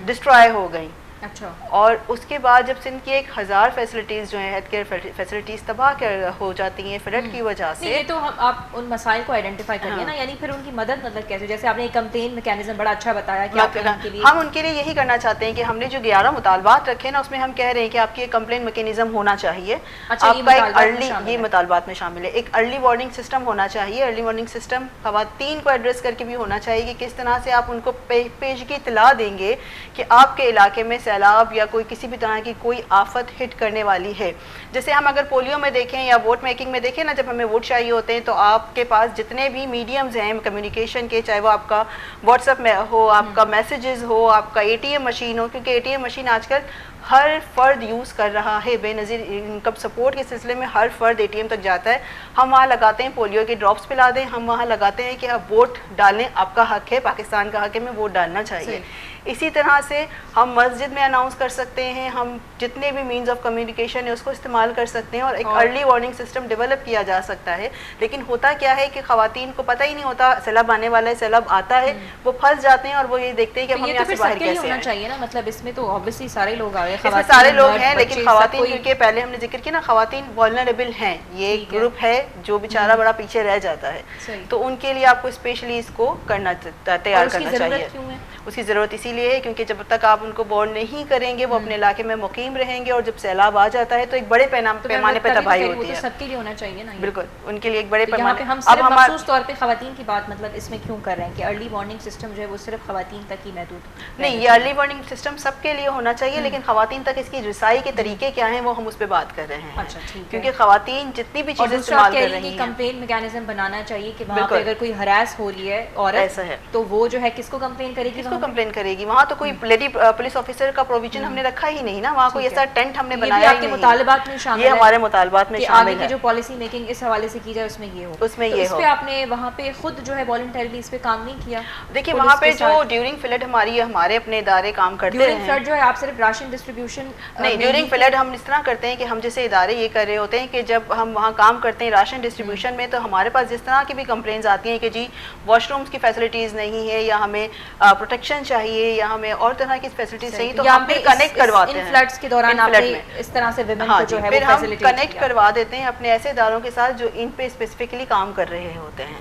डिस्ट्रॉय हो गई। अच्छा। और उसके बाद जब सिंध की 1000 फैसिलिटीज़ जो हैं हेल्थ केयर फैसिलिटीज़ तबाह हो जाती हैं फ्लड की वजह से। ये तो आप उन मसाइल को आइडेंटिफाई करिए ना, यानी फिर उनकी मदद मतलब कैसे, जैसे आपने एक कंप्लेन मैकेनिज्म बड़ा अच्छा बताया कि आप उनके लिए, हम उनके लिए यही करना चाहते हैं कि हमने जो 11 मुतालबात रखे ना उसमें हम कह रहे हैं कि आपकी एक कंप्लेन मैकेनिज्म होना चाहिए। अच्छा, आपका एक अर्ली, ये मुतालबात में शामिल है, एक अर्ली वार्निंग सिस्टम होना चाहिए। अर्ली वार्निंग सिस्टम खवातीन को एड्रेस करके भी होना चाहिए कि किस तरह से आप उनको पेशगी इत्तला देंगे कि आपके इलाके में सैलाब या कोई किसी भी तरह की कोई आफत हिट करने वाली है। जैसे हम अगर पोलियो में देखें या वोट मेकिंग में देखें ना, जब हमें वोट चाहिए होते हैं तो आपके पास जितने भी मीडियम्स हैं कम्युनिकेशन के, चाहे वो आपका व्हाट्सएप में हो, आपका मैसेजेस हो, आपका ATM मशीन हो, क्योंकि ATM मशीन आजकल हर फर्द यूज़ कर रहा है, बेनज़ीर इनकम सपोर्ट के सिलसिले में हर फर्द ATM तक जाता है। हम वहाँ लगाते हैं पोलियो के ड्रॉप्स पिला दें, हम वहाँ लगाते हैं कि आप वोट डालें, आपका हक है, पाकिस्तान का हक है, में वोट डालना चाहिए। इसी तरह से हम मस्जिद में अनाउंस कर सकते हैं, हम जितने भी मीन्स ऑफ कम्युनिकेशन है उसको इस्तेमाल कर सकते हैं और एक अर्ली वार्निंग सिस्टम डेवलप किया जा सकता है। लेकिन होता क्या है कि खवातीन को पता ही नहीं होता सैलाब आने वाला है, सैलाब आता है, वो फंस जाते हैं और वो ये देखते हैं कि हम यहाँ से बाहर कैसे होना चाहिए ना, मतलब इसमें तो ऑब्वियसली सारे लोग आ गए, इसमें सारे लोग हैं, लेकिन खवातीन, क्योंकि पहले हमने जिक्र किया ना, खवातीन वल्नरेबल हैं, ये एक ग्रुप है जो बेचारा बड़ा पीछे रह जाता है, तो उनके लिए आपको स्पेशली इसको करना तैयार करना चाहिए। उसकी ज़रूरत इसीलिए है क्योंकि जब तक आप उनको बोर्ड नहीं करेंगे वो अपने इलाके में मुकीम रहेंगे और जब सैलाब आ जाता है तो एक बड़े पैमाने पर तबाही होती है। सबके लिए होना चाहिए ना, बिल्कुल उनके लिए एक बड़े पैमाने। हम सिर्फ मखसूस तौर पे खवातीन की बात मतलब इसमें क्यों कर रहे हैं कि अर्ली वार्निंग सिस्टम जो है वो सिर्फ खवातीन तक ही महदूद नहीं, ये अर्ली वार्निंग सिस्टम सबके लिए होना चाहिए, लेकिन खवातीन तक इसकी रिसाई के तरीके क्या हैं वो हम उस पर बात कर रहे हैं। अच्छा, ठीक है। क्योंकि खवातीन जितनी भी चीजें इस्तेमाल कर रही हैं, कंप्लेन मैकेनिज्म बनाना चाहिए कि वहाँ पे अगर कोई हरास हो रही है औरत, ऐसा है तो वो जो है किसको कंप्लेन करेगी, किसको कंप्लेन करेगी। वहाँ तो कोई लेडी पुलिस ऑफिसर का प्रोविजन हमने रखा ही नहीं ना, वहाँ कोई ऐसा टेंट हमने बनाया ही नहीं। मुतालबात में शामिल है, ये हमारे मुतालबात में शामिल है कि जो पॉलिसी मेकिंग इस हवाले से की जाए उसमें ये हो, उसमें ये हो। आपने वहाँ पे खुद जो है वॉलंटरीली इस पे काम नहीं किया? देखिए वहाँ पे जो ड्यूरिंग फ्लड हमारे अपने इदारे काम करते हैं। ड्यूरिंग फ्लड जो है आप सिर्फ राशन डिस्ट्रीब्यूशन नहीं, ड्यूरिंग फ्लड हम इस तरह करते हैं कि हम जैसे इदारे ये कर रहे होते हैं कि जब हम वहाँ काम करते हैं राशन डिस्ट्रीब्यूशन में, तो हमारे पास जिस तरह की भी कंप्लेंट्स आती हैं कि जी वॉशरूम्स की फैसिलिटीज़ नहीं है या हमें प्रोटेक्शन चाहिए या हमें और तरह की फैसिलिटीज चाहिए, तो हम फिर कनेक्ट करवाते हैं। फ्लड्स के दौरान आपने इस तरह से विमेन को जो है फिर हम कनेक्ट करवा देते हैं अपने ऐसे इदारों के साथ जो इन पे स्पेसिफिकली काम कर रहे होते हैं।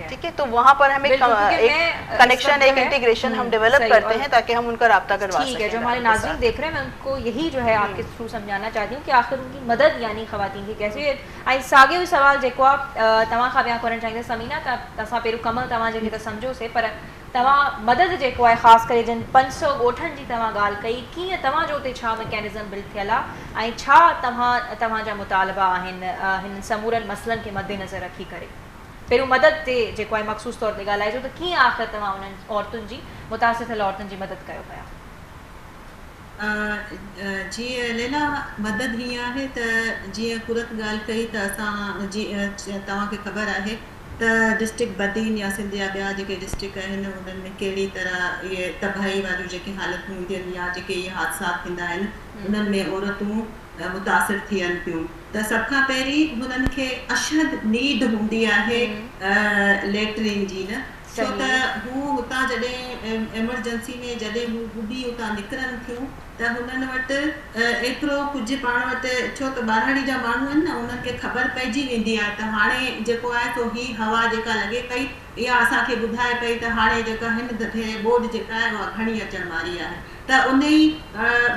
ठीक है, तो वहाँ पर हम एक कनेक्शन, एक इंटीग्रेशन हम डेवलप करते हैं ताकि हम उनका राब्ता करवा सकें। जो हमारे नाज़रीन देख रहे हैं, मैं उनको यही जो है आपके थ्रू समझाना चाहती हूँ कि आखिर उनकी मदद यानी खवातीन की कैसे आई सागे हुई सवाल जेको आप तव्हां खां ॿिया करणु चाहींदसि समीना, त असां पहिरियों कमु तव्हां जेके त सम्झोसीं, पर तव्हां मदद जेको आहे ख़ासि करे जिन 500 ॻोठनि जी तव्हां ॻाल्हि कई, कीअं तव्हांजो उते छा मैकेनिज़म बिल्ड थियल आहे ऐं छा तव्हांजा मुतालबा आहिनि हिन समूरनि मसइलनि खे मद्देनज़र रखी करे? पहिरियों मदद ते जेको आहे मखसूस तौर ते ॻाल्हाइजो त कीअं आख़िर तव्हां उन्हनि औरतुनि जी मुतासिर थियल औरतुनि जी मदद कयो पिया? जी लेला, मदद हीअं आहे त जीअं कुरत ॻाल्हि कई त असां तव्हांखे ख़बर आहे त डिस्ट्रिक्ट बदीन या सिंध या ॿिया जेके डिस्ट्रिक्ट आहिनि उन्हनि में कहिड़ी तरह इहे तबाही वारियूं जेके हालतूं हूंदियूं आहिनि या जेके इहे हादसा थींदा आहिनि उन्हनि में औरतूं मुतासिर थियनि थियूं। त सभ खां पहिरीं हुननि खे अशद नीड हूंदी आहे लेटरिन जी न, छो त हू हुतां जॾहिं एमरजेंसी में जॾहिं हू बुॾी हुतां निकिरनि थियूं त हुननि वटि एतिरो कुझु पाण वटि, छो त ॿारहाड़ी जा माण्हू आहिनि न, उन्हनि खे ख़बर पइजी वेंदी आहे त हाणे जेको आहे सो ही हवा जेका लॻे पई इहा असांखे ॿुधाए पई त हाणे जेका हिन दफ़े बोर्ड जेका आहे उहा घणी अचण वारी आहे। त उन ई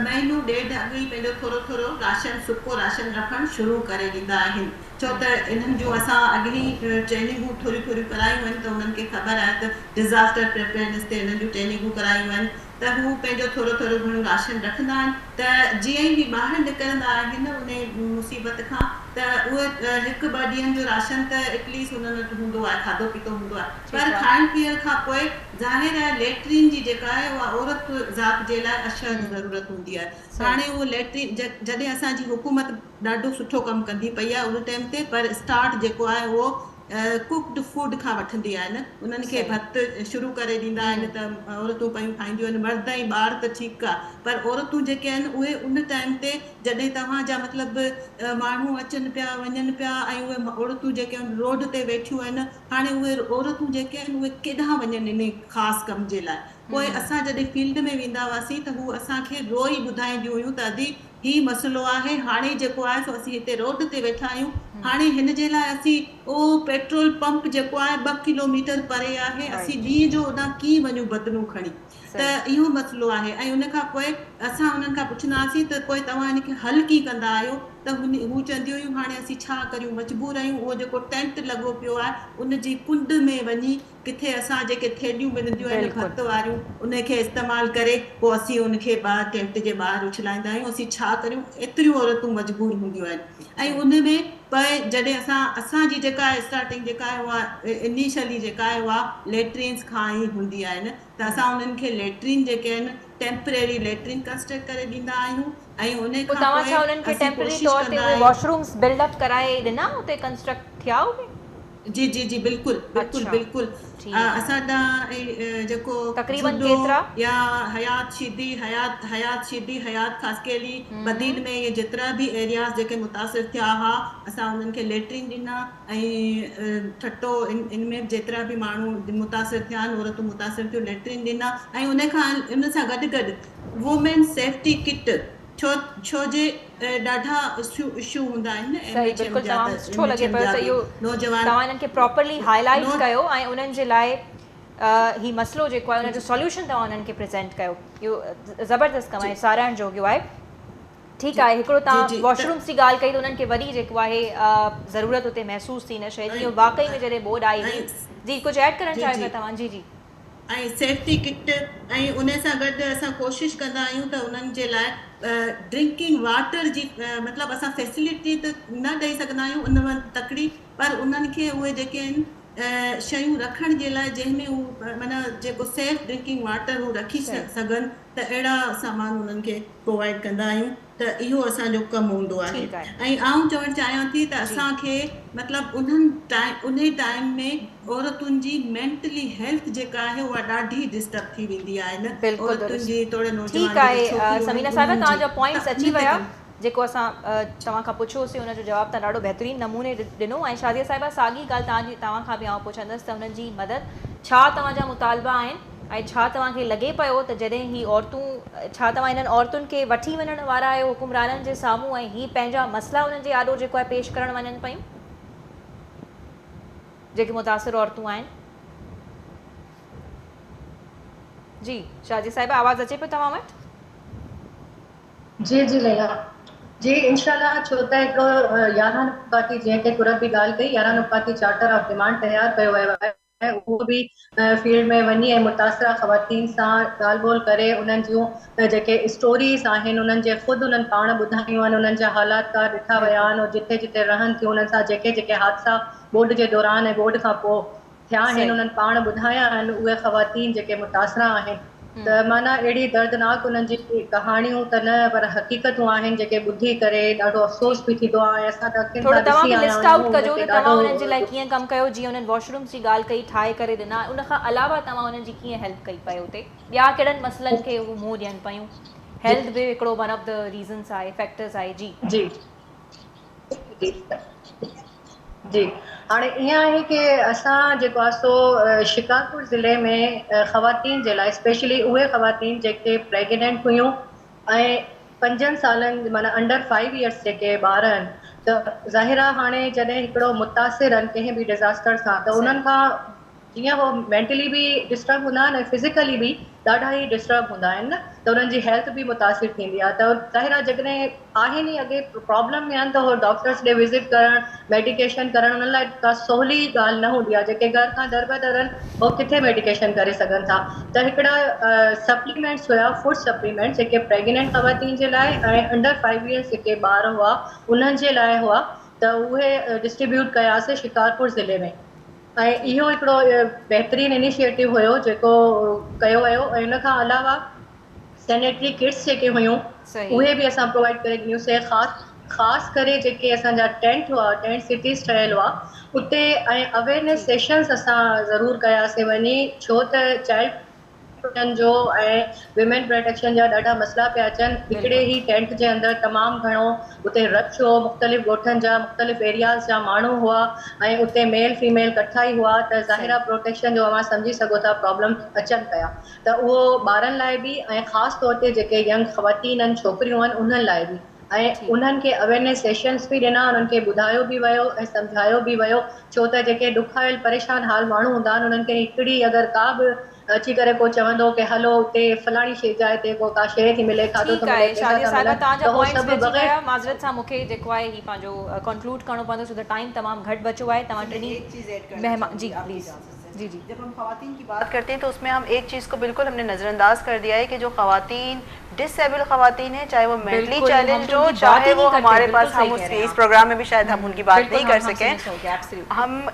महीनो ॾेढ अॻु ई पंहिंजो थोरो थोरो राशन, सुको राशन रखणु शुरू करे ॾींदा आहिनि, छो त इन्हनि जूं असां अॻु ई ट्रेनिंगूं थोरियूं करायूं आहिनि त उन्हनि खे ख़बर आहे त डिज़ास्टर प्रिपेयर्डनेस ते इन्हनि जूं ट्रेनिंगूं करायूं आहिनि। त हू पंहिंजो थोरो थोरो घणो राशन रखंदा आहिनि त जीअं ई ॿाहिरि निकिरंदा आहिनि उन मुसीबत खां त उहे हिकु ॿ ॾींहंनि जो राशन त एटलीस्ट उन्हनि वटि हूंदो आहे, खाधो पीतो हूंदो आहे, पर खाइण पीअण खां पोइ ज़ाहिर आहे लेट्रिन जी जेका आहे उहा औरत ज़ात जे लाइ अशद ज़रूरत हूंदी आहे। हाणे उहो लेट्रिन जॾहिं असांजी हुकूमत ॾाढो सुठो कमु कंदी पई आहे उन टाइम ते, पर स्टार्ट जेको आहे उहो कुक्ड फूड खां वठंदी आहे न, उन्हनि खे भत शुरू करे ॾींदा आहिनि त औरतूं पयूं खाईंदियूं आहिनि, मर्द ऐं ॿार त ठीकु आहे, पर औरतूं जेके आहिनि उहे उन टाइम ते जॾहिं तव्हांजा मतिलबु माण्हू अचनि पिया वञनि पिया ऐं उहे औरतूं जेके आहिनि रोड ते वेठियूं आहिनि, हाणे उहे औरतूं जेके आहिनि उहे केॾांहुं वञनि इन ख़ासि कम जे लाइ। पोइ असां जॾहिं फील्ड में वेंदा हुआसीं त हू असांखे रोई ॿुधाईंदियूं हुयूं त अदी ही मसइलो आहे, हाणे जेको आहे सो असीं हिते रोड ते वेठा आहियूं, हाणे हिन जे लाइ असीं उहो पेट्रोल पंप जेको आहे 2 किलोमीटर परे आहे, असीं ॾींहं जो होॾां कीअं वञूं बदनूं खणी, त इहो मसइलो आहे। ऐं उन खां पोइ असां उन्हनि खां पुछंदासीं त पोइ तव्हां हिनखे हल कीअं कंदा आहियो, त हू चवंदियूं हुयूं हाणे असीं छा करियूं, मजबूर आहियूं, उहो जेको टेंट लॻो पियो आहे उन जी कुंड में वञी किथे असां जेके थेलियूं मिलंदियूं आहिनि भत वारियूं उनखे इस्तेमालु करे पोइ असीं उनखे ॿाहिरि टेंट जे ॿाहिरि उछलाईंदा आहियूं। असीं छा करियूं, एतिरियूं औरतूं मजबूर हूंदियूं आहिनि। ऐं उन में पोइ जॾहिं असांजी जेका स्टार्टिंग जेका आहे उहा इनिशियली जेका आहे उहा लेट्रिन्स खां ई हूंदी आहे न, त असां उन्हनि खे लेट्रिन जेके आहिनि टेम्परेरी लेट्रिन कंस्ट्रक्ट करे ॾींदा आहियूं ऐं उन खां तव्हां पोइ छा उन्हनि खे असीं टेम्परेरी कोशिशि तौर ते कंदा उहे आहियूं। वॉशरूम्स बिल्डअप कराए ॾिना उते कंस्ट्रक्ट थिया उहे? जी जी जी बिल्कुलु बिल्कुलु बिल्कुलु। असां जेको तक़रीबन जुडो केतिरा या हयात शीदी हयात खासकेली बदीन में ये जेतिरा बि एरियाज़ जेके मुतासिर थिया हुआ असां उन्हनि खे लेट्रिन ॾिना ऐं ठटो इन में जेतिरा बि माण्हू मुतासिर थिया आहिनि औरतूं मुतासिर थियूं लेट्रिन ॾिना ऐं उन सां गॾु गॾु वुमेन सेफ्टी किट छो जे ॾाढा इशू हूंदा आहिनि न। सही, बिल्कुलु तमामु सुठो लॻे पियो त इहो तव्हां इन्हनि खे प्रॉपरली हाईलाइट कयो ऐं उन्हनि जे लाइ ही मसइलो जेको आहे उनजो सॉल्यूशन तव्हां उन्हनि खे प्रेज़ेंट कयो, इहो ज़बरदस्त कमु आहे, साराहण जोॻियो आहे। ठीकु आहे, हिकिड़ो तव्हां वॉशरूम्स जी ॻाल्हि कई त उन्हनि खे वरी जेको आहे ज़रूरत उते महसूसु थी न शइ जी, वाक़ई में जॾहिं बोर्ड आई हुई। जी कुझु ऐड करणु चाहियो था तव्हां? जी जी। ऐं सेफ्टी किट ऐं उन सां गॾु असां कोशिशि कंदा आहियूं त उन्हनि जे लाइ ड्रिंकिंग वाटर जी मतिलबु असां फैसिलिटी त न ॾेई सघंदा आहियूं उन वक़्तु तकड़ी, पर उन्हनि खे उहे जेके आहिनि शयूं रखण जे लाइ जंहिंमें हू माना जेको सेफ ड्रिंकिंग वाटर हू रखी सघनि त अहिड़ा सामान उन्हनि खे प्रोवाइड कंदा आहियूं, त इहो असांजो कमु हूंदो आहे। ऐं आउं चवणु चाहियां थी त असांखे मतिलबु उन टाइम में औरतुनि जी मेंटली हेल्थ जेका आहे उहा ॾाढी डिस्टर्ब थी वेंदी आहे न, औरतुनि जी थोरे नौजवान। ठीकु आहे समीना साहिबा, तव्हांजा पॉइंट्स अची विया जेको असां तव्हां खां पुछियोसीं उनजो जवाबु तव्हां ॾाढो बहितरीनु नमूने ॾिनो। ऐं शादिया साहिबा साॻी ॻाल्हि तव्हां खां बि आउं पुछंदसि त हुननि जी मदद छा तव्हांजा मुतालबा आहिनि ऐं छा तव्हांखे लॻे पियो त जॾहिं ही औरतूं छा तव्हां इन्हनि औरतुनि खे वठी वञण वारा आहियो हुकुमराननि जे साम्हूं ऐं ही पंहिंजा मसइला उन्हनि जे आॾो जेको आहे पेश करणु वञनि पियूं जेके मुतासिर औरतूं आहिनि? जी शादी साहिबा आवाज़ अचे पियो तव्हां वटि? जी जी लैला जी इंशाल्लाह, छो त हिकिड़ो 11 नुकाती जीअं की तुरत बि ॻाल्हि कई 11 नुकाती चार्टर ऑफ डिमांड तयारु कयो वियो आहे, उहो बि फील्ड में वञी ऐं मुतासिरा ख़वातीन सां ॻाल्हि ॿोल करे उन्हनि जूं जेके स्टोरीज़ आहिनि उन्हनि जे ख़ुदि उन्हनि पाण ॿुधायूं आहिनि, उन्हनि जा हालात ॾिठा विया आहिनि और जिते जिते रहनि थियूं उन्हनि सां जेके जेके हादसा बोर्ड जे दौरान ऐं बोर्ड खां पोइ थिया आहिनि उन्हनि पाण ॿुधाया आहिनि उहे ख़वातीन जेके मुतासिरा आहिनि। त माना अहिड़ी दर्दनाक उन्हनि जी कहाणियूं त न पर हक़ीक़तूं आहिनि जेके ॿुधी करे ॾाढो अफ़सोस बि थींदो आहे। असां त अखियुनि सां ॾिसी आया लिस्ट आउट कजो त तव्हां उन्हनि जे लाइ कीअं कमु कयो, जीअं उन्हनि वॉशरूम्स जी ॻाल्हि कई ठाहे करे ॾिना, उन खां अलावा तव्हां उन्हनि जी कीअं हेल्प कई पियो उते, ॿिया कहिड़नि मसइलनि खे उहे मुंहुं ॾियनि पियूं? हेल्थ बि हिकिड़ो वन ऑफ द रीज़न्स आहे, फैक्टर्स आहे। जी जी जी हाणे ईअं आहे की असां जेको आहे सो शिकारपुर ज़िले में ख़वातीन जे लाइ स्पेशली उहे ख़वातीन जेके प्रेगनेंट हुयूं ऐं 5 सालनि माना अंडर 5 इयर्स जेके ॿार आहिनि, त ज़ाहिर आहे हाणे जॾहिं हिकिड़ो मुतासिर आहिनि कंहिं बि डिज़ास्टर सां त उन्हनि खां जीअं हो मेंटली बि डिस्टर्ब हूंदा आहिनि ऐं फिज़िकली बि ॾाढा ई डिस्टर्ब हूंदा आहिनि न, त उन्हनि जी हेल्थ बि मुतासिर थींदी आहे। त ज़ाहिर आहे जेकॾहिं आहिनि ई अॻे प्रॉब्लम में आहिनि त उहो डॉक्टर्स ॾे विज़िट करणु, मेडिकेशन करणु उन्हनि लाइ का सवली ॻाल्हि न हूंदी आहे। जेके घर खां दर बदर आहिनि उहो किथे मेडिकेशन करे सघनि था। त हिकिड़ा सप्लीमेंट्स हुया, फूड सप्लीमेंट्स, जेके प्रेग्नेंट ख़वातीन जे लाइ ऐं अंडर 5 इयर्स जेके ॿार हुआ उन्हनि जे लाइ हुआ, त उहे डिस्ट्रीब्यूट कयासीं शिकारपुर ज़िले में। ऐं इहो हिकिड़ो बहितरीनु इनिशिएटिव हुयो जेको कयो वियो। ऐं इन खां अलावा सैनिटरी किट्स जेके हुयूं उहे बि असां प्रोवाइड करे ॾिनियूंसीं। ख़ासि करे जेके असांजा टेंट हुआ, टेंट सिटीज़ ठहियल हुआ उते, ऐं अवेयरनेस सेशन्स असां ज़रूरु कयासीं वञी, छो त चाइल्ड जो ऐं विमेन प्रोटेक्शन जा ॾाढा मसइला पिया अचनि। हिकिड़े ई टेंट जे अंदरि तमामु घणो उते रश हो, मुख़्तलिफ़ ॻोठनि जा मुख़्तलिफ़ एरियाज़ जा माण्हू हुआ ऐं उते मेल फीमेल कठा ई हुआ, त ज़ाहिर प्रोटेक्शन जो अवां सम्झी सघो था प्रॉब्लम अचनि पिया। त उहो ॿारनि लाइ बि ऐं ख़ासि तौर ते जेके यंग ख़वातीन आहिनि, छोकिरियूं आहिनि, उन्हनि लाइ बि, ऐं उन्हनि खे अवेयरनेस सेशन्स बि ॾिना, उन्हनि खे ॿुधायो बि वियो ऐं सम्झायो बि वियो। छो त जेके ॾुखायल परेशान हाल माण्हू हूंदा आहिनि उन्हनि खे हिकिड़ी अगरि का बि अची करे को चवंदो कि हलो उते फलाणी शइ जाइ ते को का शइ थी मिले, खाधो थो मिले, शादिया साहिबा तव्हांजा पॉइंट्स बची बग़ैर विया। माज़रत सां मूंखे जेको आहे ही पंहिंजो कंक्लूड करिणो पवंदो, छो त टाइम तमामु घटि बचो आहे। तव्हां टिनी मेहमान जी प्लीज़। जी जी, जब हम ख़वातीन की बात करते हैं तो उसमें हम एक चीज़ को बिल्कुल हमने नज़रअंदाज कर दिया है कि जो ख़वातीन डिसेबल ख़वातीन हैं, चाहे वो मेंटली चैलेंज हो, चाहे वो हमारे पास, हम इस प्रोग्राम में भी शायद हम उनकी बात नहीं कर सकें।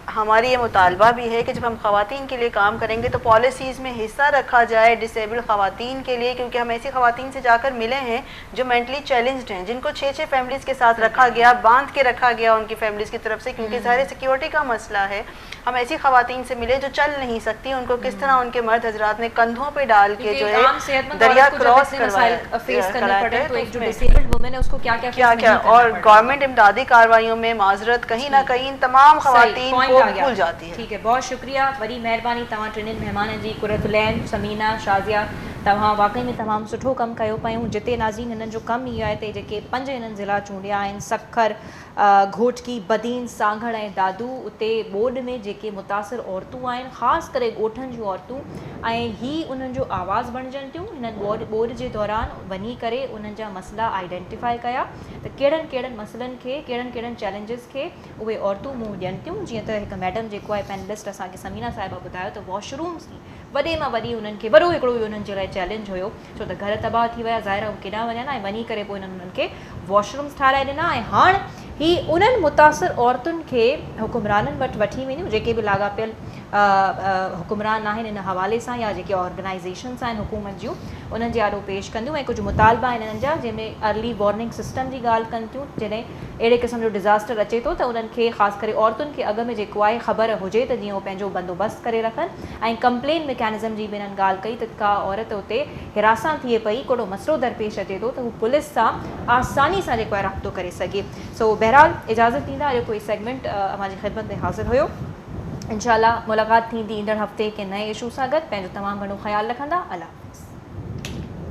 हमारी ये मुतालबा भी है कि जब हम ख़वातीन के लिए काम करेंगे तो पॉलिसीज़ में हिस्सा रखा जाए डिसेबल ख़वातीन के लिए, क्योंकि हम ऐसी ख़वातीन से जाकर मिले हैं जो मेंटली चैलेंज्ड हैं, जिनको 6 फैमिलीज़ के साथ रखा गया, बांध के रखा गया उनकी फैमिलीज़ की तरफ से, क्योंकि ज़ाहिर सिक्योरिटी का मसला है। हम ऐसी ख़वातीन से मिले जो चल नहीं सकती, उनको किस तरह उनके मर्द हजरात ने कंधों पे डाल के जो है दरिया क्रॉस करवाया, तो एक जो डिसेबल्ड वुमेन है उसको क्या और गवर्नमेंट इमदादी कार्रवाइयों में माजरत कहीं ना कहीं तमाम ख़वातीन को भूल जाती है। ठीक है, बहुत शुक्रिया, वरी महिरबानी तव्हां टिनिनि महिमाननि जी, कुरतुलैन, समीना, शाज़िया, तव्हां वाकई में तमामु सुठो कमु कयो पियूं। जिते नाज़रीन हिननि जो कमु इहो आहे त जेके 5 हिननि ज़िला चूंडिया आहिनि, सखर, घोटकी, बदीन, सांगड़ ऐं दादू, उते बोर्ड में जेके मुतासिर औरतूं आहिनि, ख़ासि करे ॻोठनि जूं औरतूं, ऐं ही उन्हनि जो आवाज़ बणिजनि थियूं। हिननि बोर्ड जे दौरान वञी करे उन्हनि जा मसइला आइडेंटिफाई कया त कहिड़नि मसइलनि खे, कहिड़नि चैलेंजिस खे उहे औरतूं मुंहुं ॾियनि थियूं। जीअं त हिकु मैडम जेको आहे पैनलिस्ट असांखे समीना साहिबा ॿुधायो त वॉशरूम्स वॾे मां वॾी उन्हनि खे वॾो हिकिड़ो उन्हनि जे लाइ चैलेंज हुयो, छो त घर तबाह थी विया, ज़ाहिर आहे केॾां वञनि, ऐं वञी करे पोइ हिननि उन्हनि खे वॉशरूम्स ठाराए ॾिना। ऐं हाणे ही उन्हनि मुतासिर औरतुनि खे हुकुमराननि वटि वठी वेंदियूं, जेके बि लाॻापियल हुकुमरान आहिनि इन हवाले सां, या जेके ऑर्गनाइज़ेशन्स आहिनि हुकूमत जूं, उन्हनि जे आॾो पेश कंदियूं। ऐं कुझु मुतालबा आहिनि इन्हनि जा, जंहिंमें अर्ली वार्निंग सिस्टम जी ॻाल्हि कनि थियूं। जॾहिं अहिड़े क़िस्म जो डिज़ास्टर अचे थो त उन्हनि खे ख़ासि करे औरतुनि खे अॻु में जेको आहे ख़बर हुजे त जीअं उहो पंहिंजो बंदोबस्तु करे रखनि। ऐं कंप्लेन मैकेनिज़म जी बि हिननि ॻाल्हि कई त का औरत उते हिरासां थिए पई, कोड़ो मसइलो दरपेश अचे थो, त हू पुलिस सां आसानी सां जेको आहे राब्तो करे सघे। सो बहरहाल इजाज़त ॾींदा, अॼु कोई सेगमेंट अमांजी ख़िदमत में हाज़िर हुयो। इंशाअल्लाह मुलाक़ात थींदी ईंदड़ हफ़्ते के नए इशू सां गॾु। पंहिंजो तमामु घणो ख़्यालु रखंदा। अल्लाह।